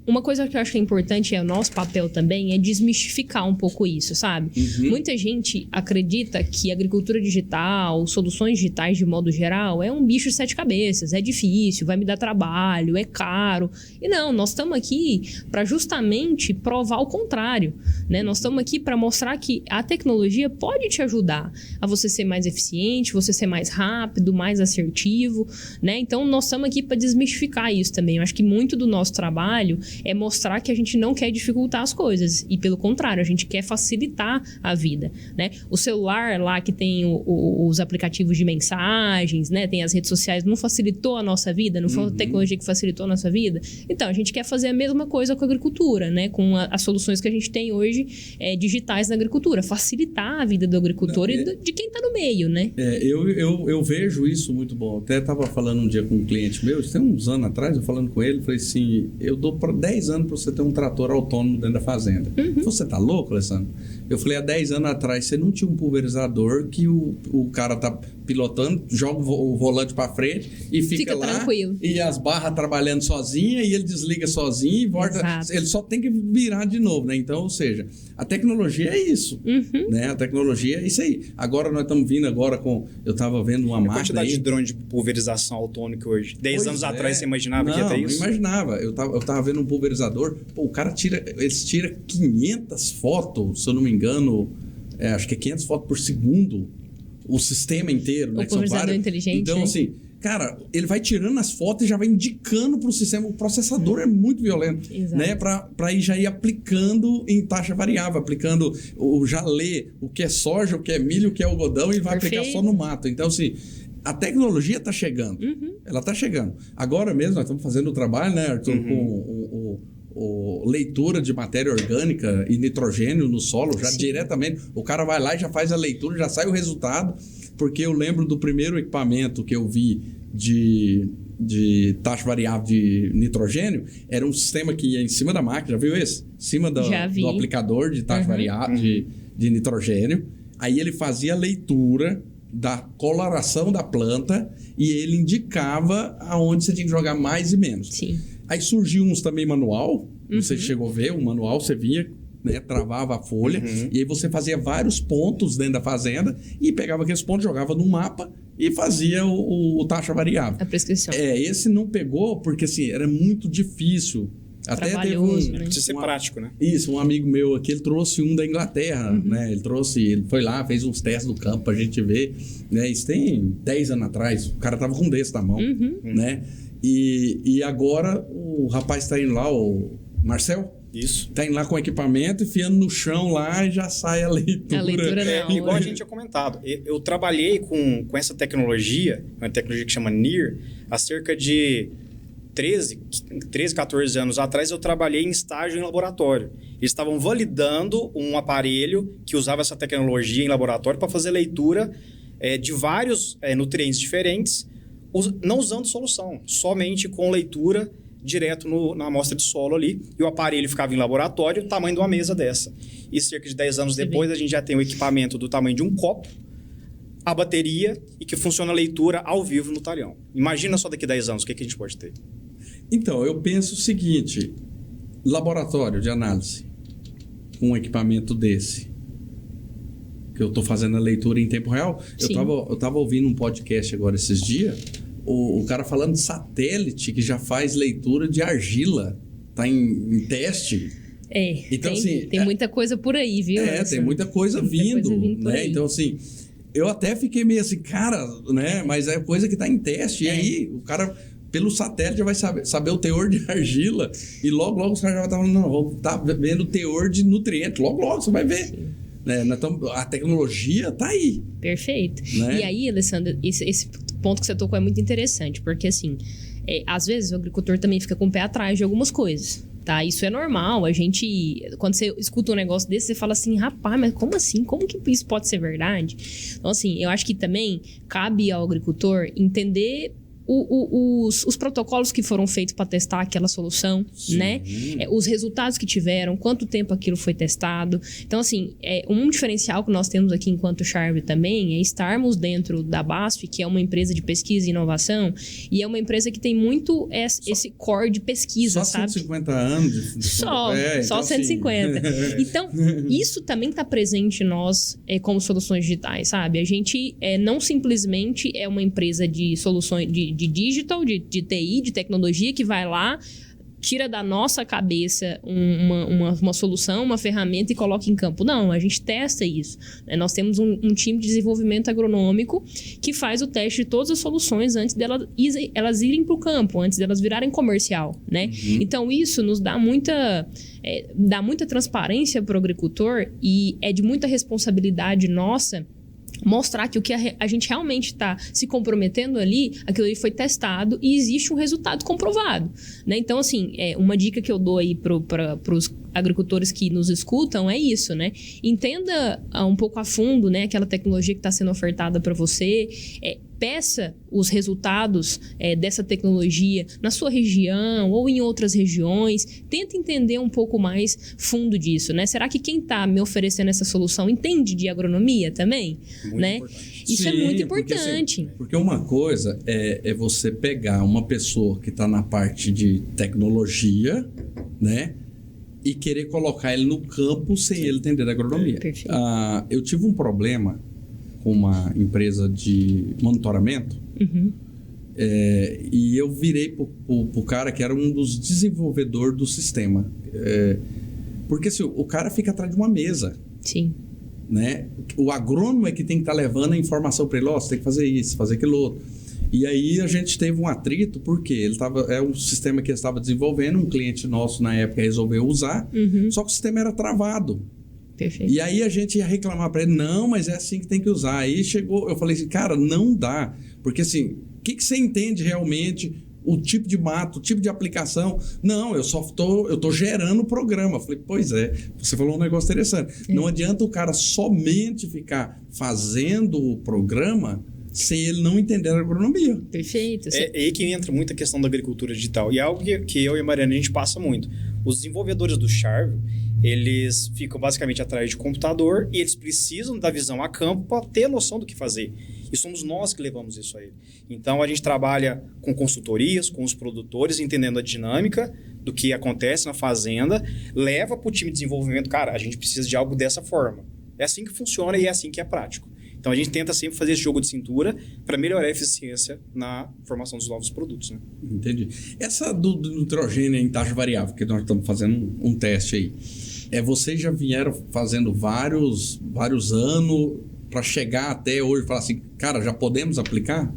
uma coisa que eu acho que é importante, o nosso papel também, é desmistificar um pouco isso, sabe? Muita gente acredita que agricultura digital, soluções digitais de modo geral, é um bicho de 7 cabeças, é difícil, vai me dar trabalho, é caro. E não, nós estamos aqui para justamente provar o contrário, né? Nós estamos aqui para mostrar que a tecnologia pode te ajudar a você ser mais eficiente, você ser mais rápido, mais assertivo, né? Então, nós estamos aqui para desmistificar isso também. Eu acho que muito do nosso trabalho é mostrar que a gente não quer dificultar as coisas e, pelo contrário, a gente quer facilitar a vida, né? O celular lá que tem os aplicativos de mensagens, né? Tem as redes sociais, não facilitou a nossa vida? Não foi a tecnologia que facilitou a nossa vida? Então, a gente quer fazer a mesma coisa com a agricultura, né? Com as soluções que a gente tem hoje digitais na agricultura. Facilitar a vida do agricultor e de quem está no meio, né? Eu vejo isso muito bom. Até estava falando um dia com um cliente meu, tem uns anos atrás, eu falando com ele, falei assim, eu dou para 10 10 anos para você ter um trator autônomo dentro da fazenda. Você tá louco, Alessandro? Eu falei, há 10 anos atrás, você não tinha um pulverizador que o cara tá pilotando, joga o volante para frente e fica lá. Tranquilo. E as barras trabalhando sozinha e ele desliga sozinho e volta. Exato. Ele só tem que virar de novo, né? Então, ou seja, a tecnologia é isso, né? A tecnologia é isso aí. Agora nós estamos vindo agora com... Eu estava vendo uma máquina quantidade aí... de drone de pulverização autônica hoje. 10 anos atrás você imaginava que ia ter isso? Não imaginava. Eu tava vendo um pulverizador, pô, o cara eles tiram 500 fotos, se eu não me engano, acho que é 500 fotos por segundo, o sistema inteiro, né? O pulverizador inteligente. Então, né? assim, cara, ele vai tirando as fotos e já vai indicando pro sistema. O processador é muito violento, né? Pra já ir aplicando em taxa variável, aplicando já lê o que é soja, o que é milho, o que é algodão e vai aplicar só no mato. Então, assim, a tecnologia está chegando. Ela está chegando. Agora mesmo nós estamos fazendo o trabalho, né, Arthur, com leitura de matéria orgânica e nitrogênio no solo, já diretamente. O cara vai lá e já faz a leitura, já sai o resultado, porque eu lembro do primeiro equipamento que eu vi de taxa variável de nitrogênio, era um sistema que ia em cima da máquina, já viu esse? Em cima do aplicador de taxa variável de nitrogênio. Aí ele fazia a leitura da coloração da planta e ele indicava aonde você tinha que jogar mais e menos. Sim. Aí surgiu uns também manual, você chegou a ver, o manual você vinha, né, travava a folha, e aí você fazia vários pontos dentro da fazenda e pegava aqueles pontos, jogava no mapa e fazia o taxa variável. A prescrição. Esse não pegou porque assim, era muito difícil. Até trabalhoso, né? Precisa ser prático, né? Isso, um amigo meu aqui, ele trouxe um da Inglaterra, né? Ele foi lá, fez uns testes do campo pra gente ver, né? Isso tem 10 anos atrás, o cara tava com um desse na mão, né? E agora o rapaz tá indo lá, o Marcel, Isso. tá indo lá com o equipamento, enfiando no chão lá e já sai a leitura. A leitura não. Igual a gente tinha comentado, eu trabalhei com essa tecnologia, uma tecnologia que chama NIR, há cerca de 13, 14 anos atrás, eu trabalhei em estágio em laboratório. Eles estavam validando um aparelho que usava essa tecnologia em laboratório para fazer leitura de vários nutrientes diferentes, não usando solução, somente com leitura direto na amostra de solo ali, e o aparelho ficava em laboratório, tamanho de uma mesa dessa. E cerca de 10 anos depois, a gente já tem um equipamento do tamanho de um copo, a bateria, e que funciona a leitura ao vivo no talhão. Imagina só daqui a 10 anos, o que a gente pode ter? Então, eu penso o seguinte, laboratório de análise, com um equipamento desse, que eu estou fazendo a leitura em tempo real. Eu tava ouvindo um podcast agora esses dias, o cara falando de satélite que já faz leitura de argila, tá em teste. Então, tem muita coisa por aí, viu? Tem muita coisa vindo, né? Então, assim, eu até fiquei meio assim, cara, né? Mas é coisa que tá em teste. E aí, o cara, pelo satélite, já vai saber o teor de argila. E logo os caras já vão estar falando, não, vamos estar vendo o teor de nutriente. Logo você vai ver. Né? A tecnologia tá aí. Perfeito. Né? E aí, Alessandro, esse ponto que você tocou é muito interessante, porque assim, às vezes o agricultor também fica com o pé atrás de algumas coisas, tá? Isso é normal, quando você escuta um negócio desse, você fala assim, rapaz, mas como assim? Como que isso pode ser verdade? Então, assim, eu acho que também cabe ao agricultor entender os protocolos que foram feitos para testar aquela solução, né? Os resultados que tiveram, quanto tempo aquilo foi testado. Então, assim, um diferencial que nós temos aqui enquanto Sharp também é estarmos dentro da BASF, que é uma empresa de pesquisa e inovação, e é uma empresa que tem muito esse core de pesquisa, sabe? Só 150 anos de Só então, 150. Assim... Então, isso também está presente em nós como soluções digitais, sabe? A gente não simplesmente é uma empresa de soluções de digital, de TI, de tecnologia, que vai lá, tira da nossa cabeça uma solução, uma ferramenta e coloca em campo. Não, a gente testa isso. Nós temos um time de desenvolvimento agronômico que faz o teste de todas as soluções antes delas irem para o campo, antes delas virarem comercial, né? Então, isso nos dá muita transparência para o agricultor e é de muita responsabilidade nossa mostrar que o que a gente realmente está se comprometendo ali, aquilo ali foi testado e existe um resultado comprovado, né? Então, assim, uma dica que eu dou aí para agricultores que nos escutam, é isso, né? Entenda um pouco a fundo, né, aquela tecnologia que está sendo ofertada para você, peça os resultados dessa tecnologia na sua região ou em outras regiões. Tenta entender um pouco mais fundo disso, né? Será que quem está me oferecendo essa solução entende de agronomia também? Muito né? importante. Isso é muito importante. Porque uma coisa é você pegar uma pessoa que está na parte de tecnologia, né? E querer colocar ele no campo sem ele entender da agronomia. Perfeito. Eu tive um problema com uma empresa de monitoramento. Uhum. E eu virei pro cara que era um dos desenvolvedores do sistema. Porque assim, o cara fica atrás de uma mesa. Sim. Né? O agrônomo é que tem que estar levando a informação para ele, você tem que fazer isso, fazer aquilo outro. E aí a gente teve um atrito, porque é um sistema que ele estava desenvolvendo, um cliente nosso na época resolveu usar, só que o sistema era travado. Perfeito. E aí a gente ia reclamar para ele, não, mas é assim que tem que usar. Aí eu falei assim, cara, não dá. Porque assim, o que você entende realmente, o tipo de mato, o tipo de aplicação? Não, eu tô gerando o programa. Eu falei, pois é, você falou um negócio interessante. Não adianta o cara somente ficar fazendo o programa sem ele não entender a agronomia. Perfeito. É aí que entra muita questão da agricultura digital. E é algo que eu e a Mariana, a gente passa muito. Os desenvolvedores do Charvio, eles ficam basicamente atrás de computador e eles precisam da visão a campo para ter noção do que fazer. E somos nós que levamos isso a ele. Então, a gente trabalha com consultorias, com os produtores, entendendo a dinâmica do que acontece na fazenda, leva para o time de desenvolvimento, cara, a gente precisa de algo dessa forma. É assim que funciona e é assim que é prático. Então, a gente tenta sempre fazer esse jogo de cintura para melhorar a eficiência na formação dos novos produtos, né? Entendi. Essa do nitrogênio em taxa variável, que nós estamos fazendo um teste aí, vocês já vieram fazendo vários anos para chegar até hoje e falar assim, cara, já podemos aplicar?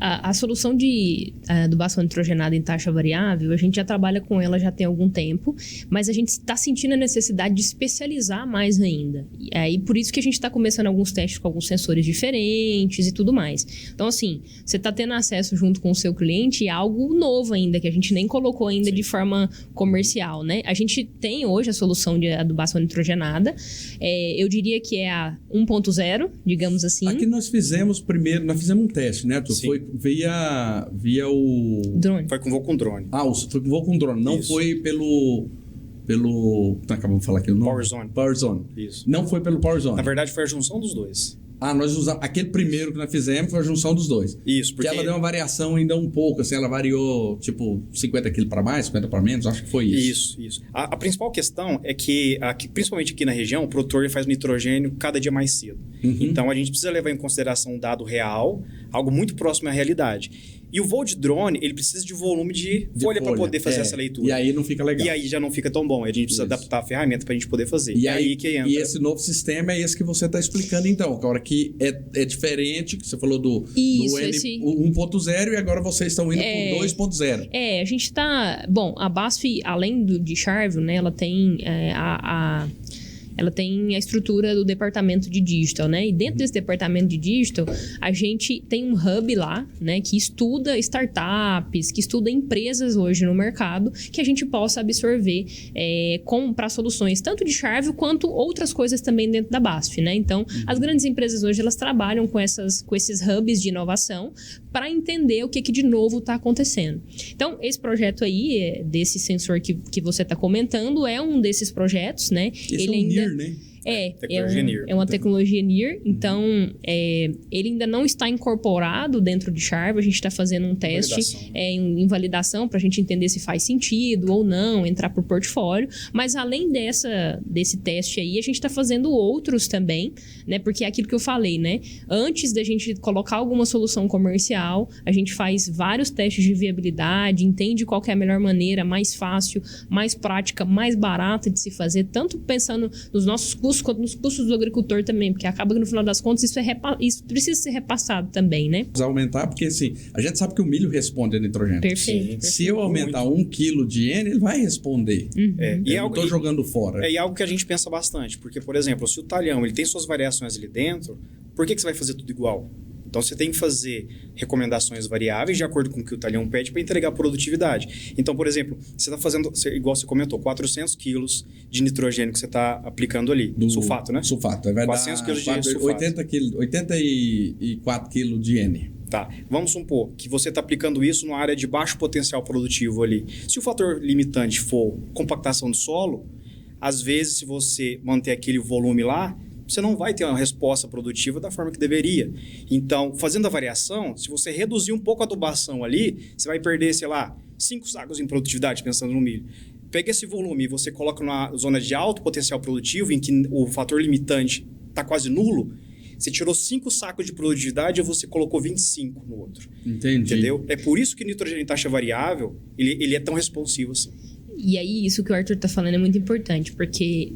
A solução de adubação nitrogenada em taxa variável, a gente já trabalha com ela já tem algum tempo, mas a gente está sentindo a necessidade de especializar mais ainda. E por isso que a gente está começando alguns testes com alguns sensores diferentes e tudo mais. Então, assim, você está tendo acesso junto com o seu cliente a algo novo ainda, que a gente nem colocou ainda de forma comercial, né? A gente tem hoje a solução de adubação nitrogenada, eu diria que é a 1.0, digamos assim. Aqui nós fizemos um teste, né? Foi via o... Drone. Foi com voo com drone. Foi com voo com drone. Não Isso. foi pelo... Acabamos de falar aqui o nome. Power Zone. Isso. Não foi pelo Power Zone. Na verdade, foi a junção dos dois. Nós usamos... Aquele primeiro que nós fizemos foi a junção dos dois. Isso, porque... Que ela deu uma variação ainda um pouco, assim, ela variou, tipo, 50 quilos para mais, 50 para menos, acho que foi isso. Isso. A principal questão é que, principalmente aqui na região, o produtor ele faz nitrogênio cada dia mais cedo. Então, a gente precisa levar em consideração um dado real, algo muito próximo à realidade. E o voo de drone, ele precisa de volume de folha para poder fazer essa leitura. E aí não fica legal. E aí já não fica tão bom. A gente precisa adaptar a ferramenta para a gente poder fazer. E aí que entra. E esse novo sistema é esse que você está explicando, então. Agora que é diferente, que você falou do 1.0 e agora vocês estão indo para o 2.0. A gente está... Bom, a BASF, além de Charvio, né, ela tem ela tem a estrutura do departamento de digital, né? E dentro desse departamento de digital, a gente tem um hub lá, né? Que estuda startups, que estuda empresas hoje no mercado, que a gente possa absorver para soluções tanto de Charvio quanto outras coisas também dentro da BASF, né? Então, as grandes empresas hoje, elas trabalham com esses hubs de inovação para entender o que de novo está acontecendo. Então, esse projeto aí, desse sensor que você está comentando, é um desses projetos, né? Ele ainda... né? É uma tecnologia NIR, então ele ainda não está incorporado dentro de Charvio, a gente está fazendo um teste em validação para a gente entender se faz sentido ou não, entrar para o portfólio, mas além desse teste aí, a gente está fazendo outros também, né? Porque é aquilo que eu falei, né? Antes da gente colocar alguma solução comercial, a gente faz vários testes de viabilidade, entende qual que é a melhor maneira, mais fácil, mais prática, mais barata de se fazer, tanto pensando nos nossos custos quanto nos custos do agricultor também, porque acaba que no final das contas isso precisa ser repassado também, né? Precisa aumentar, porque assim, a gente sabe que o milho responde a nitrogênio. Perfeito. Se eu aumentar 1 quilo de N, ele vai responder. E eu não estou jogando fora. É algo que a gente pensa bastante, porque, por exemplo, se o talhão ele tem suas variações ali dentro, por que você vai fazer tudo igual? Então, você tem que fazer recomendações variáveis de acordo com o que o talhão pede para entregar produtividade. Então, por exemplo, você está fazendo, igual você comentou, 400 quilos de nitrogênio que você está aplicando ali. Do sulfato, né? Sulfato. Vai 400 quilos de sulfato. 84 quilos de N. Tá. Vamos supor que você está aplicando isso numa área de baixo potencial produtivo ali. Se o fator limitante for compactação do solo, às vezes, se você manter aquele volume lá, você não vai ter uma resposta produtiva da forma que deveria. Então, fazendo a variação, se você reduzir um pouco a adubação ali, você vai perder, sei lá, 5 sacos em produtividade, pensando no milho. Pega esse volume e você coloca numa zona de alto potencial produtivo, em que o fator limitante está quase nulo, você tirou 5 sacos de produtividade e você colocou 25 no outro. Entendi. Entendeu? É por isso que o nitrogênio em taxa variável, ele é tão responsivo assim. E aí, isso que o Arthur está falando é muito importante, porque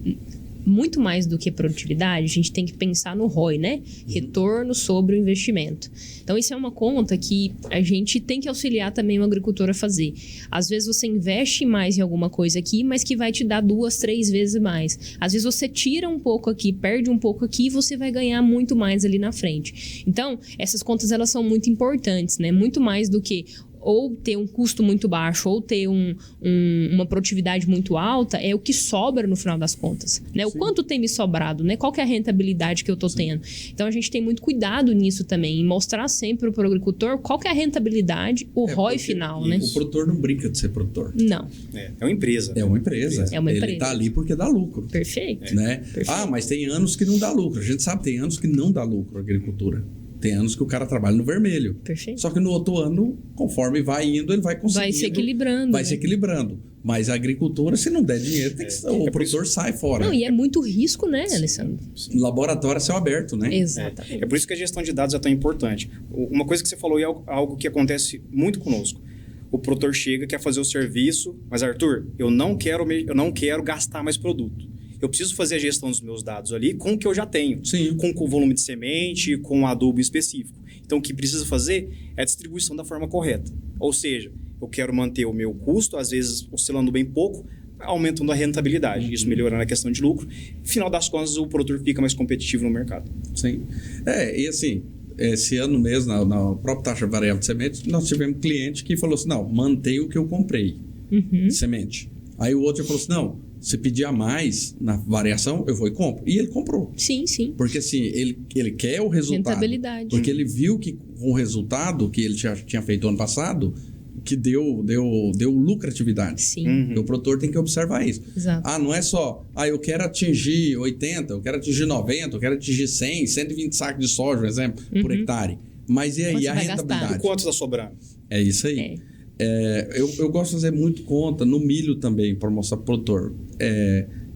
muito mais do que produtividade, a gente tem que pensar no ROI, né? Retorno sobre o investimento. Então, isso é uma conta que a gente tem que auxiliar também o agricultor a fazer. Às vezes, você investe mais em alguma coisa aqui, mas que vai te dar 2, 3 vezes mais. Às vezes, você tira um pouco aqui, perde um pouco aqui, e você vai ganhar muito mais ali na frente. Então, essas contas, elas são muito importantes, né? Muito mais do que ou ter um custo muito baixo, ou ter uma produtividade muito alta, é o que sobra no final das contas, né? O quanto tem me sobrado, né? Qual que é a rentabilidade que eu estou tendo? Então, a gente tem muito cuidado nisso também, em mostrar sempre para o agricultor qual que é a rentabilidade, o ROI final, né? O produtor não brinca de ser produtor. Não. É uma empresa. É uma empresa. É uma empresa. Ele está ali porque dá lucro. Perfeito. Né? Perfeito. Ah, mas tem anos que não dá lucro. A gente sabe, tem anos que não dá lucro a agricultura. Tem anos que o cara trabalha no vermelho. Perfeito. Só que no outro ano, conforme vai indo, ele vai conseguindo. Vai se equilibrando. Vai né? se equilibrando. Mas a agricultura, se não der dinheiro, o produtor sai fora. Não, e é muito risco, né, Alessandro? Laboratório a céu aberto, né? Exatamente. É por isso que a gestão de dados é tão importante. Uma coisa que você falou é algo que acontece muito conosco. O produtor chega, quer fazer o serviço, mas Arthur, eu não quero gastar mais produto. Eu preciso fazer a gestão dos meus dados ali com o que eu já tenho. Sim. Com o volume de semente, com o adubo específico. Então, o que precisa fazer é a distribuição da forma correta. Ou seja, eu quero manter o meu custo, às vezes oscilando bem pouco, aumentando a rentabilidade. Isso melhorando a questão de lucro. No final das contas, o produtor fica mais competitivo no mercado. Sim. E assim, esse ano mesmo, na própria taxa variável de semente, nós tivemos cliente que falou assim, não, mantém o que eu comprei, semente. Aí o outro falou assim, não, se pedir a mais na variação, eu vou e compro. E ele comprou. Sim, sim. Porque assim, ele quer o resultado. Rentabilidade. Porque ele viu que com o resultado que ele já tinha feito ano passado, que deu lucratividade. Sim. O produtor tem que observar isso. Exato. Não é só, eu quero atingir 80, eu quero atingir 90, eu quero atingir 100, 120 sacos de soja, por exemplo, por hectare. Mas e aí Quanto a vai rentabilidade? gastar? Quanto está sobrando? É isso aí. Eu gosto de fazer muito conta no milho também, para mostrar para o produtor.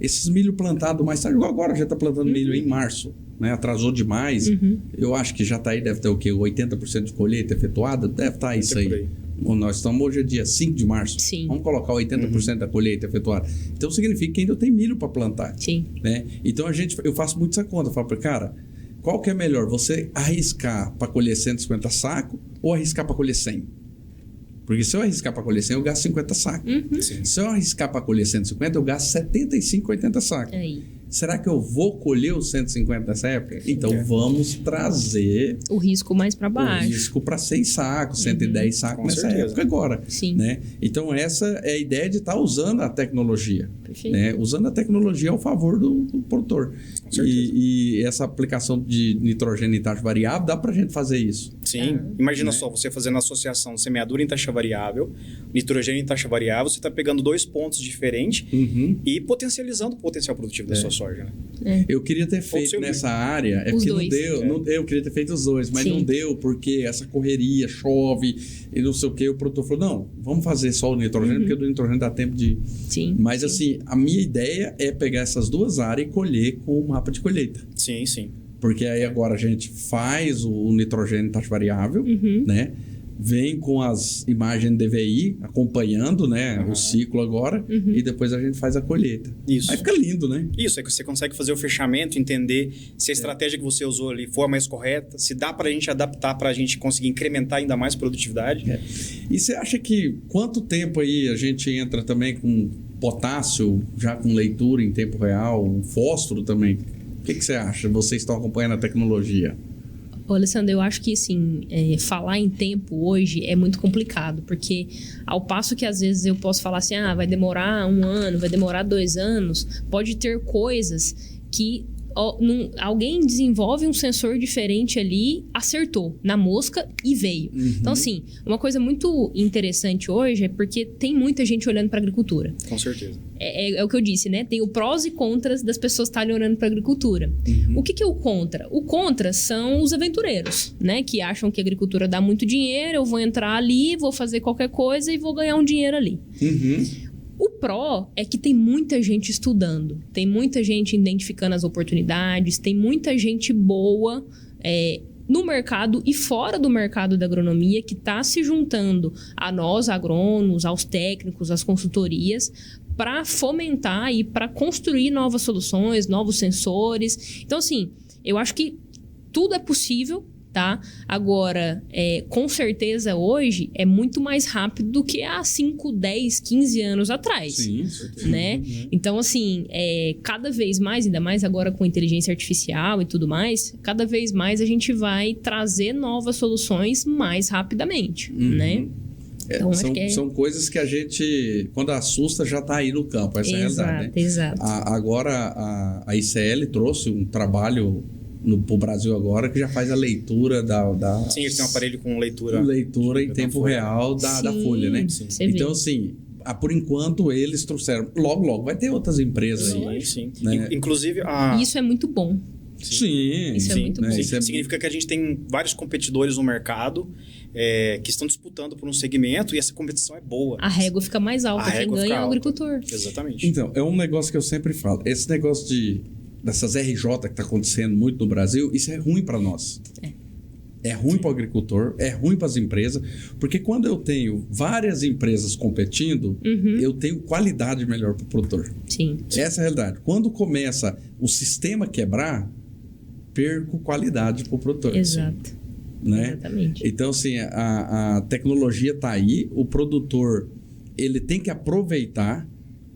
Esses milho plantados mais tarde, igual agora, já está plantando milho em março, né? Atrasou demais. Eu acho que já está aí, deve ter o quê? 80% de colheita efetuada? Deve estar isso aí. Nós estamos hoje é dia 5 de março. Sim. Vamos colocar 80% da colheita efetuada. Então significa que ainda tem milho para plantar. Sim. Né? Então eu faço muito essa conta. Eu falo para cara, qual que é melhor? Você arriscar para colher 150 sacos ou arriscar para colher 100? Porque se eu arriscar para colher 100, eu gasto 50 sacos. Se eu arriscar para colher 150, eu gasto 75, 80 sacos. Aí. Será que eu vou colher os 150 nessa época? Então vamos trazer o risco mais para baixo. O risco para 6 sacos, 110 sacos Com nessa certeza. época agora. Sim. Né? Então essa é a ideia de estar usando a tecnologia. Perfeito. Né? Usando a tecnologia ao favor do produtor. Com certeza. E essa aplicação de nitrogênio em taxa variável, dá para a gente fazer isso. Sim. Imagina só, você fazendo associação de semeadura em taxa variável, nitrogênio em taxa variável, você está pegando 2 pontos diferentes e potencializando o potencial produtivo da sua soja. Né? Eu queria ter feito nessa área, Os porque dois. não deu, eu queria ter feito os dois, mas Sim. não deu porque essa correria, chove e não sei o que, o produtor falou, não, vamos fazer só o nitrogênio, porque do nitrogênio dá tempo de... Sim. Mas assim, a minha ideia é pegar essas duas áreas e colher com o mapa de colheita. Sim, sim. Porque aí agora a gente faz o nitrogênio em taxa variável, né? Vem com as imagens DVI acompanhando, né, o ciclo agora e depois a gente faz a colheita. Isso. Aí fica lindo, né? Isso, é que você consegue fazer o fechamento, entender se a estratégia que você usou ali for a mais correta, se dá para a gente adaptar para a gente conseguir incrementar ainda mais produtividade. E você acha que quanto tempo aí a gente entra também com potássio, já com leitura em tempo real, fósforo também? O que você acha? Vocês estão acompanhando a tecnologia? Ô, Alessandro, eu acho que, assim, falar em tempo hoje é muito complicado, porque ao passo que às vezes eu posso falar assim, vai demorar 1 ano, vai demorar 2 anos, pode ter coisas que alguém desenvolve um sensor diferente ali, acertou na mosca e veio. Então, assim, uma coisa muito interessante hoje é porque tem muita gente olhando para a agricultura. Com certeza. É o que eu disse, né? Tem o prós e contras das pessoas estarem olhando para a agricultura. O que é o contra? O contra são os aventureiros, né? Que acham que a agricultura dá muito dinheiro, eu vou entrar ali, vou fazer qualquer coisa e vou ganhar um dinheiro ali. O pró é que tem muita gente estudando, tem muita gente identificando as oportunidades, tem muita gente boa no mercado e fora do mercado da agronomia que está se juntando a nós, agrônomos, aos técnicos, às consultorias, para fomentar e para construir novas soluções, novos sensores. Então, assim, eu acho que tudo é possível. Tá? Agora, com certeza hoje é muito mais rápido do que há 5, 10, 15 anos atrás. Sim, certeza. Né? Então, assim, cada vez mais, ainda mais agora com inteligência artificial e tudo mais, cada vez mais a gente vai trazer novas soluções mais rapidamente, né? Então, são coisas que a gente, quando assusta, já está aí no campo. Essa é a realidade, né? Exato. Agora, a ICL trouxe um trabalho para o Brasil agora, que já faz a leitura da... Sim, eles têm um aparelho com leitura... Leitura em tempo real da folha, né? Sim. Então, assim, por enquanto, eles trouxeram... Logo, vai ter outras empresas aí. Sim. Né? Inclusive, Isso é muito bom. Sim. Isso é muito bom. Significa que a gente tem vários competidores no mercado que estão disputando por um segmento e essa competição é boa. A régua fica mais alta. Quem ganha é o agricultor. Exatamente. Então, é um negócio que eu sempre falo. Esse negócio dessas RJ que está acontecendo muito no Brasil, isso é ruim para nós. É ruim para o agricultor, é ruim para as empresas, porque quando eu tenho várias empresas competindo, eu tenho qualidade melhor para o produtor. Sim. Essa é a realidade. Quando começa o sistema quebrar, perco qualidade para o produtor. Exato. Né? Exatamente. Então, assim, a tecnologia está aí, o produtor ele tem que aproveitar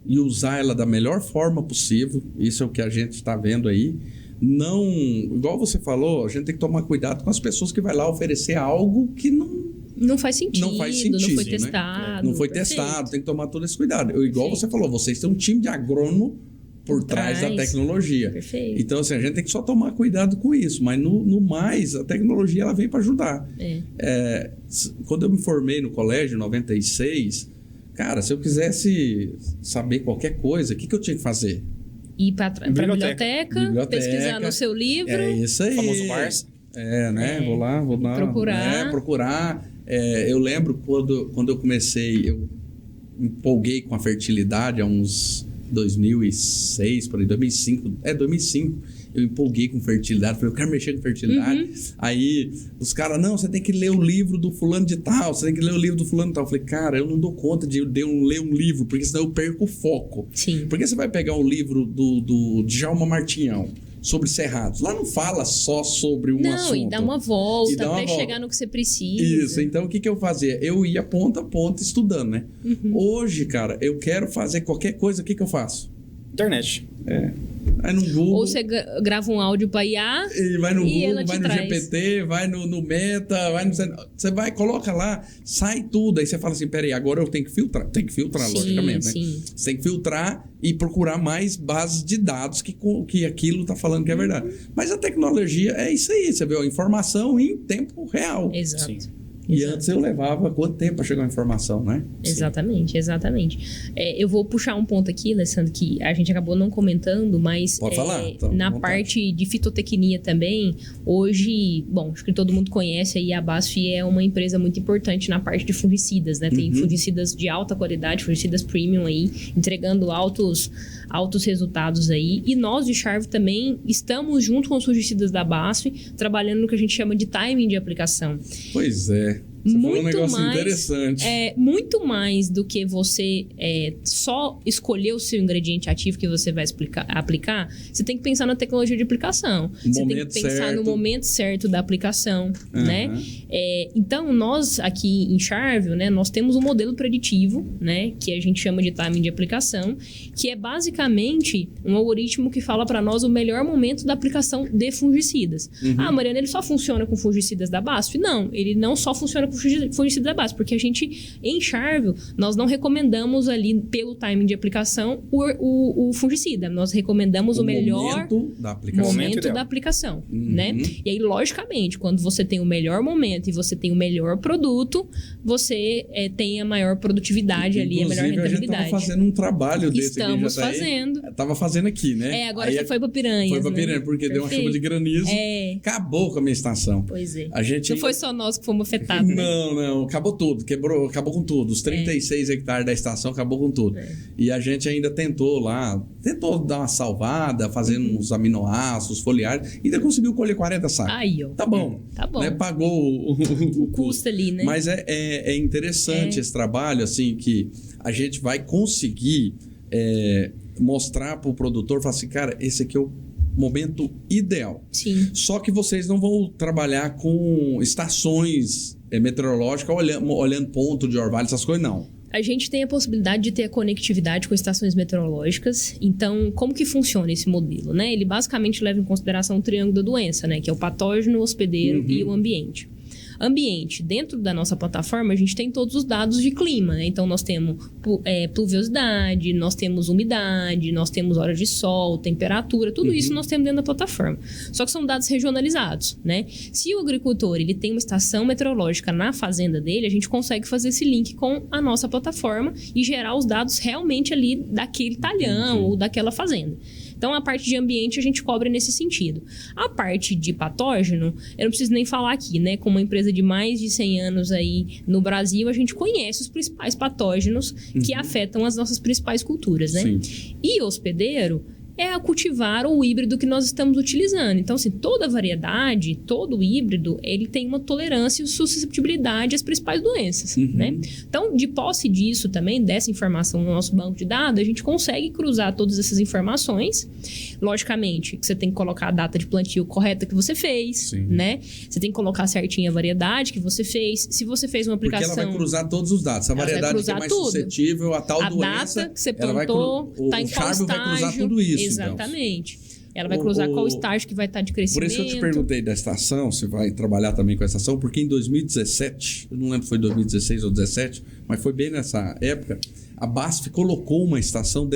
e usar ela da melhor forma possível. Isso é o que a gente está vendo aí. Não, igual você falou, a gente tem que tomar cuidado com as pessoas que vai lá oferecer algo que não faz sentido, não foi né? testado. Não foi testado, tem que tomar todo esse cuidado. Igual você falou, vocês têm um time de agrônomo por trás da tecnologia. Perfeito. Então, assim, a gente tem que só tomar cuidado com isso, mas no mais, a tecnologia ela vem para ajudar. Quando eu me formei no colégio em 96, cara, se eu quisesse saber qualquer coisa, o que eu tinha que fazer? Ir para a biblioteca, pesquisar no seu livro. É isso aí. O famoso Barça. Né? Vou lá. Procurar. Eu lembro quando eu comecei, eu me empolguei com a fertilidade há uns 2006, por aí, 2005. 2005. Eu empolguei com fertilidade, falei, eu quero mexer com fertilidade. Aí os caras, não, você tem que ler o livro do fulano de tal, você tem que ler o livro do fulano de tal. Eu falei, cara, eu não dou conta de ler um livro, porque senão eu perco o foco. Sim. Porque você vai pegar o livro do Djalma Martinhão sobre cerrados. Lá não fala só sobre um assunto. Não, e dá uma volta até chegar no que você precisa. Isso, então o que eu fazia? Eu ia ponta a ponta estudando, né? Hoje, cara, eu quero fazer qualquer coisa, o que eu faço? Internet. Vai no Google. Ou você grava um áudio para IA e vai no Google, vai no traz. GPT, vai no Meta, vai no... Você vai, coloca lá, sai tudo. Aí você fala assim, peraí, agora eu tenho que filtrar. Tem que filtrar, logicamente, né? Você tem que filtrar e procurar mais bases de dados que aquilo tá falando que é verdade. Mas a tecnologia é isso aí, você vê, a informação em tempo real. Exato. Sim. E antes eu levava quanto tempo para chegar a informação, né? Exatamente. Eu vou puxar um ponto aqui, Alessandro, que a gente acabou não comentando, mas pode falar, então, na parte de fitotecnia também, hoje, bom, acho que todo mundo conhece aí, a BASF é uma empresa muito importante na parte de fungicidas, né? Tem fungicidas de alta qualidade, fungicidas premium aí, entregando altos resultados aí. E nós de Charv também estamos junto com os fungicidas da BASF, trabalhando no que a gente chama de timing de aplicação. Pois é. Você falou um negócio interessante. Muito mais do que você só escolher o seu ingrediente ativo que você vai aplicar, você tem que pensar na tecnologia de aplicação. Você tem que pensar no momento certo da aplicação, né? Então, nós aqui em Charvio, né, nós temos um modelo preditivo, né, que a gente chama de timing de aplicação, que é basicamente um algoritmo que fala para nós o melhor momento da aplicação de fungicidas. Mariana, ele só funciona com fungicidas da BASF? Não, ele não só funciona com fungicida da BASF, porque a gente, em Charvio, nós não recomendamos ali, pelo timing de aplicação, o fungicida. Nós recomendamos o melhor momento da aplicação, né? E aí, logicamente, quando você tem o melhor momento e você tem o melhor produto, você tem a maior produtividade ali, a melhor rentabilidade. A gente estava fazendo um trabalho desse. Estamos fazendo. Estava fazendo aqui, né? Agora aí você foi para Piranhas. Foi para Piranhas, porque deu uma chuva de granizo. Acabou com a minha estação. Pois é. A gente... Não foi só nós que fomos afetados, né? Não. Acabou tudo. Acabou com tudo. Os 36 hectares da estação acabou com tudo. E a gente ainda tentou dar uma salvada, fazendo uns aminoácidos, foliares, e ainda conseguiu colher 40 sacos. Aí, ó. Tá bom. Né? Pagou o custo ali, né? Mas é interessante esse trabalho, assim, que a gente vai conseguir mostrar para o produtor, falar assim, cara, esse aqui é o momento ideal. Sim. Só que vocês não vão trabalhar com estações meteorológicas, olhando ponto de orvalho, essas coisas, não. A gente tem a possibilidade de ter a conectividade com estações meteorológicas. Então, como que funciona esse modelo, né? Ele basicamente leva em consideração o triângulo da doença, né? Que é o patógeno, o hospedeiro e o ambiente. Ambiente, dentro da nossa plataforma, a gente tem todos os dados de clima, né? Então, nós temos pluviosidade, nós temos umidade, nós temos horas de sol, temperatura, tudo isso nós temos dentro da plataforma. Só que são dados regionalizados, né? Se o agricultor ele tem uma estação meteorológica na fazenda dele, a gente consegue fazer esse link com a nossa plataforma e gerar os dados realmente ali daquele talhão ou daquela fazenda. Então, a parte de ambiente a gente cobre nesse sentido. A parte de patógeno, eu não preciso nem falar aqui, né? Com uma empresa de mais de 100 anos aí no Brasil, a gente conhece os principais patógenos que afetam as nossas principais culturas, né? Sim. E hospedeiro é cultivar o híbrido que nós estamos utilizando. Então, assim, toda variedade, todo híbrido, ele tem uma tolerância e suscetibilidade às principais doenças, né? Então, de posse disso também, dessa informação no nosso banco de dados, a gente consegue cruzar todas essas informações. Logicamente, que você tem que colocar a data de plantio correta que você fez, né? Você tem que colocar certinho a variedade que você fez. Se você fez uma aplicação... Porque ela vai cruzar todos os dados. Se a variedade que é mais suscetível a tal doença... A data que você plantou, está em qual estágio... vai cruzar tudo isso. Exatamente. Então. Ela vai cruzar qual estágio que vai estar de crescimento. Por isso que eu te perguntei da estação, você vai trabalhar também com a estação, porque em 2017, eu não lembro se foi 2016 ou 2017, mas foi bem nessa época, a BASF colocou uma estação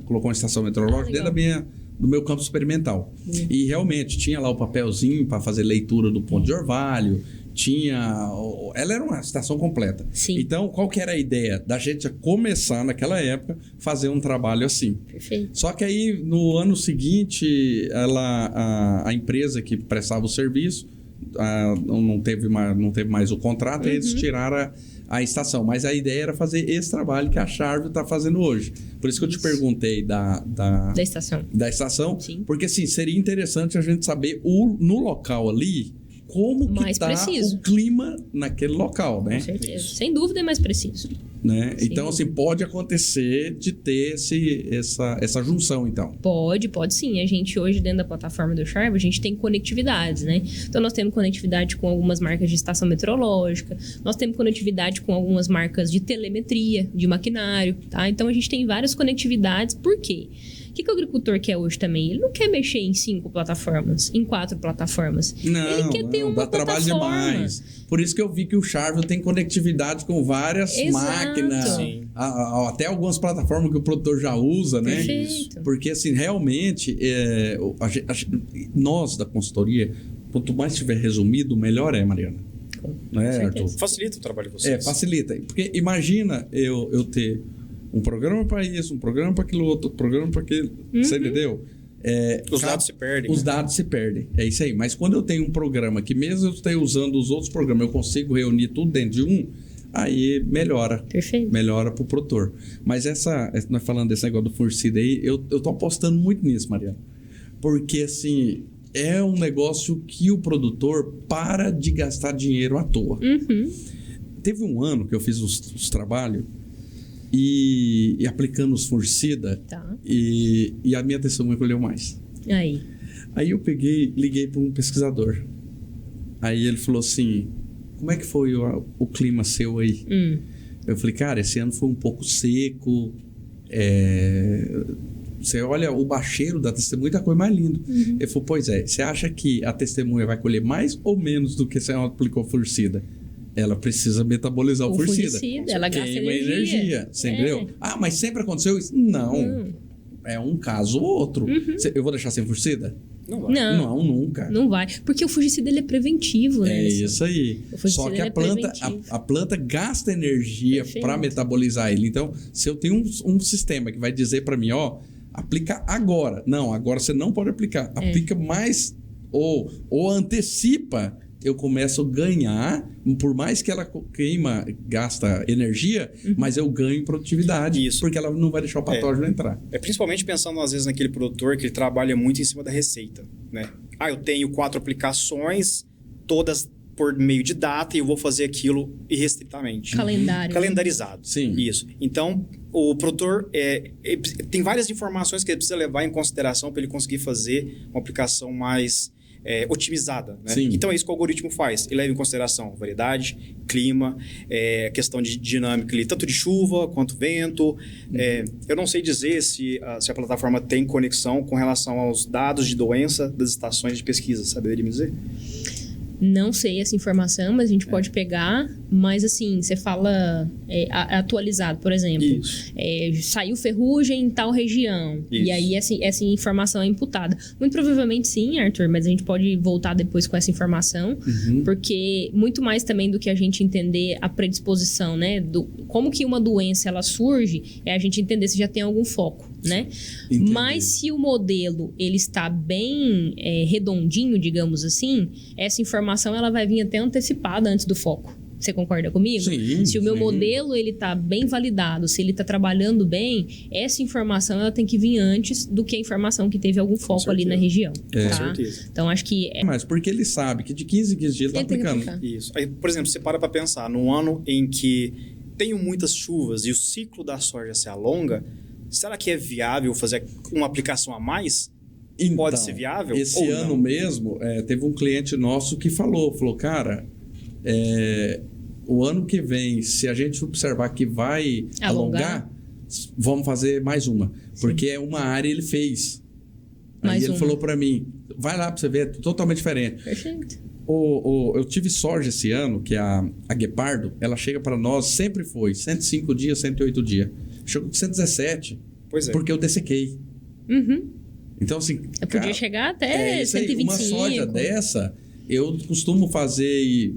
colocou uma estação meteorológica dentro do meu campo experimental. E realmente tinha lá o papelzinho para fazer leitura do ponto de orvalho, ela era uma estação completa. Sim. Então, qual que era a ideia? Da gente começar, naquela época, fazer um trabalho assim. Perfeito. Só que aí, no ano seguinte, a empresa que prestava o serviço não teve mais o contrato, e eles tiraram a estação. Mas a ideia era fazer esse trabalho que a Charvio está fazendo hoje. Por isso que eu te perguntei da estação. Da estação. Sim. Porque, assim, seria interessante a gente saber no local ali como que está o clima naquele local, né? Com certeza. Sem dúvida é mais preciso. Né? Então, assim, pode acontecer de ter essa junção, então. Pode sim. A gente hoje, dentro da plataforma do Charvio, a gente tem conectividades, né? Então, nós temos conectividade com algumas marcas de estação meteorológica, nós temos conectividade com algumas marcas de telemetria, de maquinário, tá? Então, a gente tem várias conectividades. Por quê? O que o agricultor quer hoje também? Ele não quer mexer em 5 plataformas, em 4 plataformas. Ele quer ter uma dá trabalho demais. Por isso que eu vi que o Charvio tem conectividade com várias máquinas, até algumas plataformas que o produtor já usa, né? Perfeito. Porque, assim, realmente, nós da consultoria, quanto mais tiver resumido, melhor Mariana. Né, Arthur? Facilita o trabalho de vocês. Facilita. Porque imagina eu ter um programa para isso, um programa para aquilo outro, um programa para aquilo. Você entendeu? Os dados se perdem. Os dados se perdem. É isso aí. Mas quando eu tenho um programa que, mesmo eu esteja usando os outros programas, eu consigo reunir tudo dentro de um, aí melhora. Perfeito. Melhora para o produtor. Mas nós falando desse negócio do fungicida aí, eu tô apostando muito nisso, Mariana. Porque, assim, é um negócio que o produtor para de gastar dinheiro à toa. Teve um ano que eu fiz os trabalhos e aplicando os fungicida e a minha testemunha colheu mais. Aí eu liguei para um pesquisador. Aí ele falou assim, como é que foi o clima seu aí? Eu falei, cara, esse ano foi um pouco seco. Você olha o bacheiro da testemunha, tá a coisa mais linda. Ele falou, pois é, você acha que a testemunha vai colher mais ou menos do que você aplicou fungicida? Ela precisa metabolizar o fungicida. Ela gasta energia. Você entendeu? Ah, mas sempre aconteceu isso? Não. É um caso ou outro. Eu vou deixar sem fungicida? Não vai. Não, nunca. Não vai. Porque o fungicida ele é preventivo, né? É isso aí. Só que a planta gasta energia para metabolizar ele. Então, se eu tenho um sistema que vai dizer para mim, ó, aplica agora. Não, agora você não pode aplicar. Aplica mais ou antecipa. Eu começo a ganhar, por mais que ela gasta energia, mas eu ganho em produtividade. Isso. Porque ela não vai deixar o patógeno entrar. Principalmente pensando, às vezes, naquele produtor que ele trabalha muito em cima da receita, né? Eu tenho 4 aplicações, todas por meio de data, e eu vou fazer aquilo irrestritamente. Calendarizado. Sim. Isso. Então, o produtor tem várias informações que ele precisa levar em consideração para ele conseguir fazer uma aplicação mais otimizada, né? Então é isso que o algoritmo faz. Ele leva em consideração variedade, clima, questão de dinâmica ali, tanto de chuva quanto vento. Eu não sei dizer se a plataforma tem conexão com relação aos dados de doença das estações de pesquisa. Saberia me dizer? Não sei essa informação, mas a gente pode pegar. Mas assim, você fala atualizado, por exemplo. Saiu ferrugem em tal região. Isso. E aí essa informação é imputada. Muito provavelmente sim, Arthur, mas a gente pode voltar depois com essa informação. Porque muito mais também do que a gente entender a predisposição, né? Como que uma doença ela surge, é a gente entender se já tem algum foco, né? Entendi. Mas se o modelo ele está bem redondinho, digamos assim, essa informação ela vai vir até antecipada antes do foco. Você concorda comigo? Sim. Se o meu modelo ele está bem validado, se ele está trabalhando bem, essa informação ela tem que vir antes do que a informação que teve algum foco ali na região. Com certeza. Então, acho que... Mas porque ele sabe que de 15 em 15 dias ele está aplicando. Isso. Aí, por exemplo, você para pensar, num ano em que tenho muitas chuvas e o ciclo da soja se alonga, será que é viável fazer uma aplicação a mais? Então, pode ser viável? Esse ano mesmo, teve um cliente nosso que falou, cara, o ano que vem, se a gente observar que vai alongar, vamos fazer mais uma. Porque é uma área ele fez. Aí ele falou para mim, vai lá para você ver, totalmente diferente. Perfeito. Eu tive soja esse ano, que a Guepardo, ela chega para nós, sempre foi 105 dias, 108 dias. Chegou com 117, porque eu dessequei. Então, assim... podia chegar até 125. Uma soja dessa, eu costumo fazer...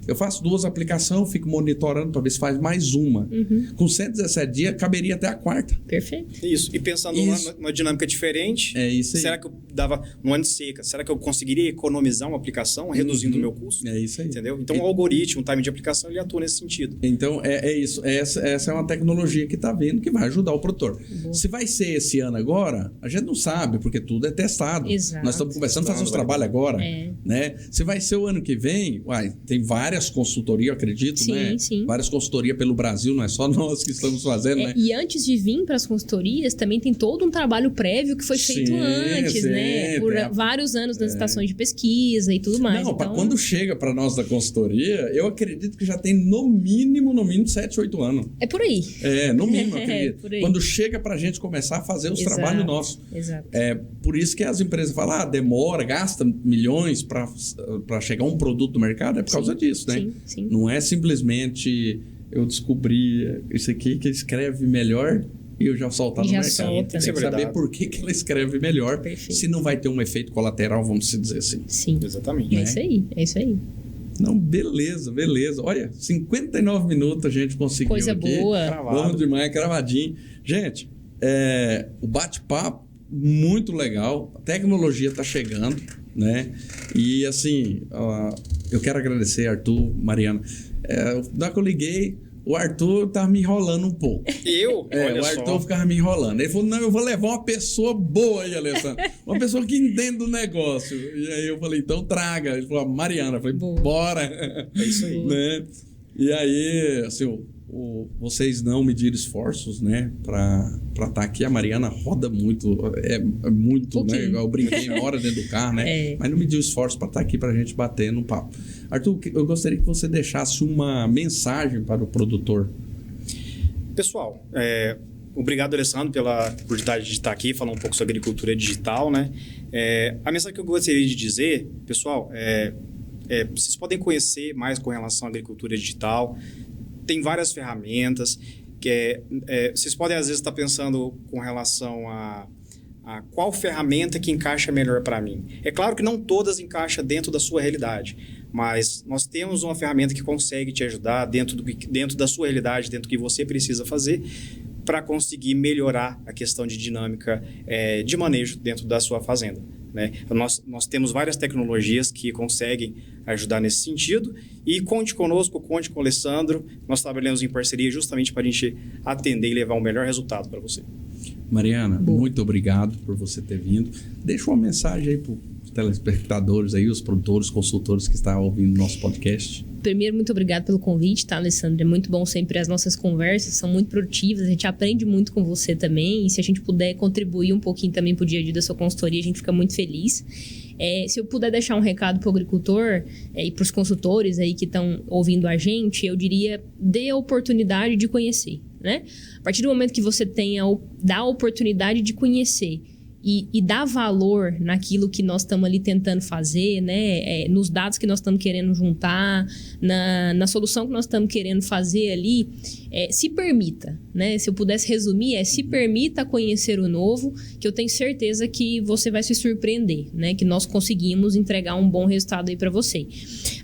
eu faço 2 aplicações, fico monitorando para ver se faz mais uma. Com 117 dias, caberia até a 4ª. Perfeito. Isso. E pensando numa dinâmica diferente, será que eu dava no ano de seca? Será que eu conseguiria economizar uma aplicação, reduzindo o meu custo? É isso aí. Entendeu? Então, o algoritmo, o time de aplicação, ele atua nesse sentido. Então, é isso. Essa é uma tecnologia que está vindo que vai ajudar o produtor. Se vai ser esse ano agora, a gente não sabe, porque tudo é testado. Exato. Nós estamos começando a fazer os trabalhos agora. Né? Se vai ser o ano que vem, tem várias consultorias, eu acredito, né? Sim. Várias consultorias pelo Brasil, não é só nós que estamos fazendo, né? E antes de vir para as consultorias, tambem tem todo um trabalho prévio que foi feito antes, né? Por vários anos nas estações de pesquisa e tudo mais. Não, quando chega para nós da consultoria, eu acredito que já tem no mínimo 7, 8 anos. É por aí. No mínimo, eu acredito. Por aí. Quando chega para a gente começar a fazer os trabalhos nossos. Exato. Por isso que as empresas falam, demora, gasta milhões para chegar um produto no mercado, é por causa disso, né? Sim. Não é simplesmente eu descobri isso aqui que escreve melhor e eu já soltar no mercado. Tem que saber por que ela escreve melhor. Perfeito. Se não vai ter um efeito colateral, vamos dizer assim. Sim. Exatamente. É isso aí. Não, beleza. Olha, 59 minutos a gente conseguiu. Coisa aqui. boa. Bom demais, cravadinho. Gente, o bate-papo muito legal. A tecnologia está chegando, né? E assim, eu quero agradecer, Arthur, Mariana. Na hora que eu liguei, o Arthur tava me enrolando um pouco. Eu? O Arthur ficava me enrolando. Ele falou, não, eu vou levar uma pessoa boa aí, Alessandro. Uma pessoa que entende do negócio. E aí eu falei, então traga. Ele falou, Mariana. Eu falei, bora. É isso aí. Né? E aí, assim, vocês não mediram esforços, né, pra estar aqui. A Mariana roda muito, é muito, né? Eu brinquei na hora dentro do carro, né? Mas não mediu esforço para estar aqui pra gente bater no papo. Arthur, eu gostaria que você deixasse uma mensagem para o produtor. Pessoal, obrigado, Alessandro, pela oportunidade de estar aqui, falar um pouco sobre agricultura digital, né? A mensagem que eu gostaria de dizer, pessoal, vocês podem conhecer mais com relação à agricultura digital. Tem várias ferramentas. Vocês podem, às vezes, estar pensando com relação a qual ferramenta que encaixa melhor para mim. É claro que não todas encaixam dentro da sua realidade, mas nós temos uma ferramenta que consegue te ajudar dentro da sua realidade, dentro do que você precisa fazer, para conseguir melhorar a questão de dinâmica de manejo dentro da sua fazenda. Né? Nós temos várias tecnologias que conseguem ajudar nesse sentido e conte conosco, conte com o Alessandro. Nós trabalhamos em parceria justamente para a gente atender e levar o melhor resultado para você. Mariana, muito obrigado por você ter vindo. Deixa uma mensagem aí para os telespectadores, aí, os produtores, consultores que estão ouvindo o nosso podcast. Primeiro, muito obrigado pelo convite, tá, Alessandro? É muito bom sempre as nossas conversas, são muito produtivas, a gente aprende muito com você também, e se a gente puder contribuir um pouquinho também pro dia a dia da sua consultoria, a gente fica muito feliz. Se eu puder deixar um recado pro agricultor e pros consultores aí que estão ouvindo a gente, eu diria, dê a oportunidade de conhecer, né? A partir do momento que você dá a oportunidade de conhecer e dar valor naquilo que nós estamos ali tentando fazer, né? Nos dados que nós estamos querendo juntar, na solução que nós estamos querendo fazer ali, se permita, né? Se eu pudesse resumir, se permita conhecer o novo, que eu tenho certeza que você vai se surpreender, né? Que nós conseguimos entregar um bom resultado aí para você.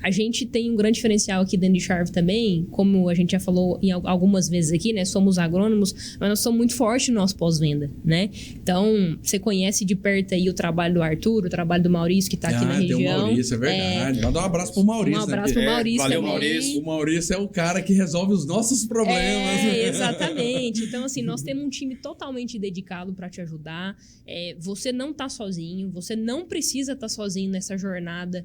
A gente tem um grande diferencial aqui dentro de Charve também, como a gente já falou algumas vezes aqui, né? Somos agrônomos, mas nós somos muito fortes no nosso pós-venda, né? Então, você conhece de perto aí o trabalho do Arthur, o trabalho do Maurício, que está aqui na região. Tem o Maurício, é verdade. Manda um abraço pro Maurício. Um abraço pro Maurício valeu, também. Maurício. O Maurício é o cara que resolve os nossos problemas. Exatamente. Então, assim, nós temos um time totalmente dedicado para te ajudar. Você não tá sozinho, você não precisa estar sozinho nessa jornada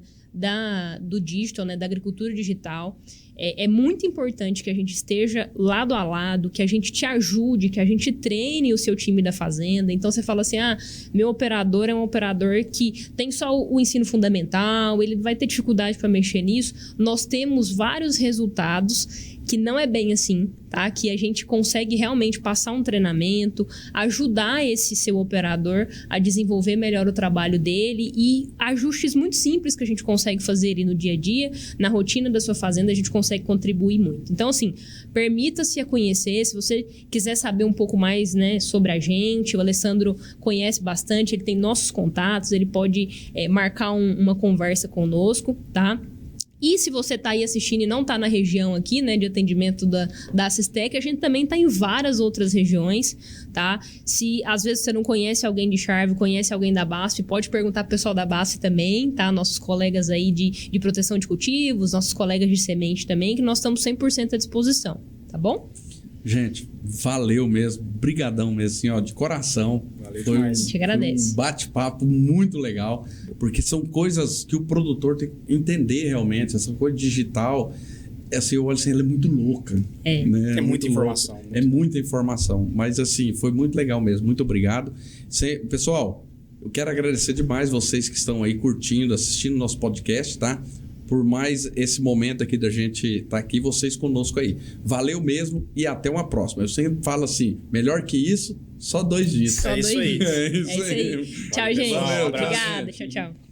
do digital, né, da agricultura digital. É muito importante que a gente esteja lado a lado, que a gente te ajude, que a gente treine o seu time da fazenda. Então, você fala assim, meu operador é um operador que tem só o ensino fundamental, ele vai ter dificuldade para mexer nisso. Nós temos vários resultados que não é bem assim, tá? Que a gente consegue realmente passar um treinamento, ajudar esse seu operador a desenvolver melhor o trabalho dele e ajustes muito simples que a gente consegue fazer ali no dia a dia, na rotina da sua fazenda, a gente consegue contribuir muito. Então, assim, permita-se a conhecer. Se você quiser saber um pouco mais, né, sobre a gente, o Alessandro conhece bastante, ele tem nossos contatos, ele pode marcar uma conversa conosco, tá? E se você está aí assistindo e não está na região aqui, né, de atendimento da Assistec, a gente também está em várias outras regiões, tá? Se às vezes você não conhece alguém de Charve, conhece alguém da BASF, pode perguntar pro pessoal da BASF também, tá? Nossos colegas aí de proteção de cultivos, nossos colegas de semente também, que nós estamos 100% à disposição, tá bom? Gente, valeu mesmo, brigadão mesmo, assim, ó, de coração. Valeu Foi demais. Te agradeço. Um bate-papo muito legal, porque são coisas que o produtor tem que entender realmente, essa coisa digital, assim, eu olho assim, ela é muito louca. Né? É muita informação. É muita informação, mas assim, foi muito legal mesmo, muito obrigado. Pessoal, eu quero agradecer demais vocês que estão aí curtindo, assistindo nosso podcast, tá? Por mais esse momento aqui da gente estar aqui, vocês conosco aí. Valeu mesmo e até uma próxima. Eu sempre falo assim, melhor que isso, só 2 dias. Só 2 dias. É isso aí. Tchau, gente. Valeu, Obrigada. Tchau, tchau.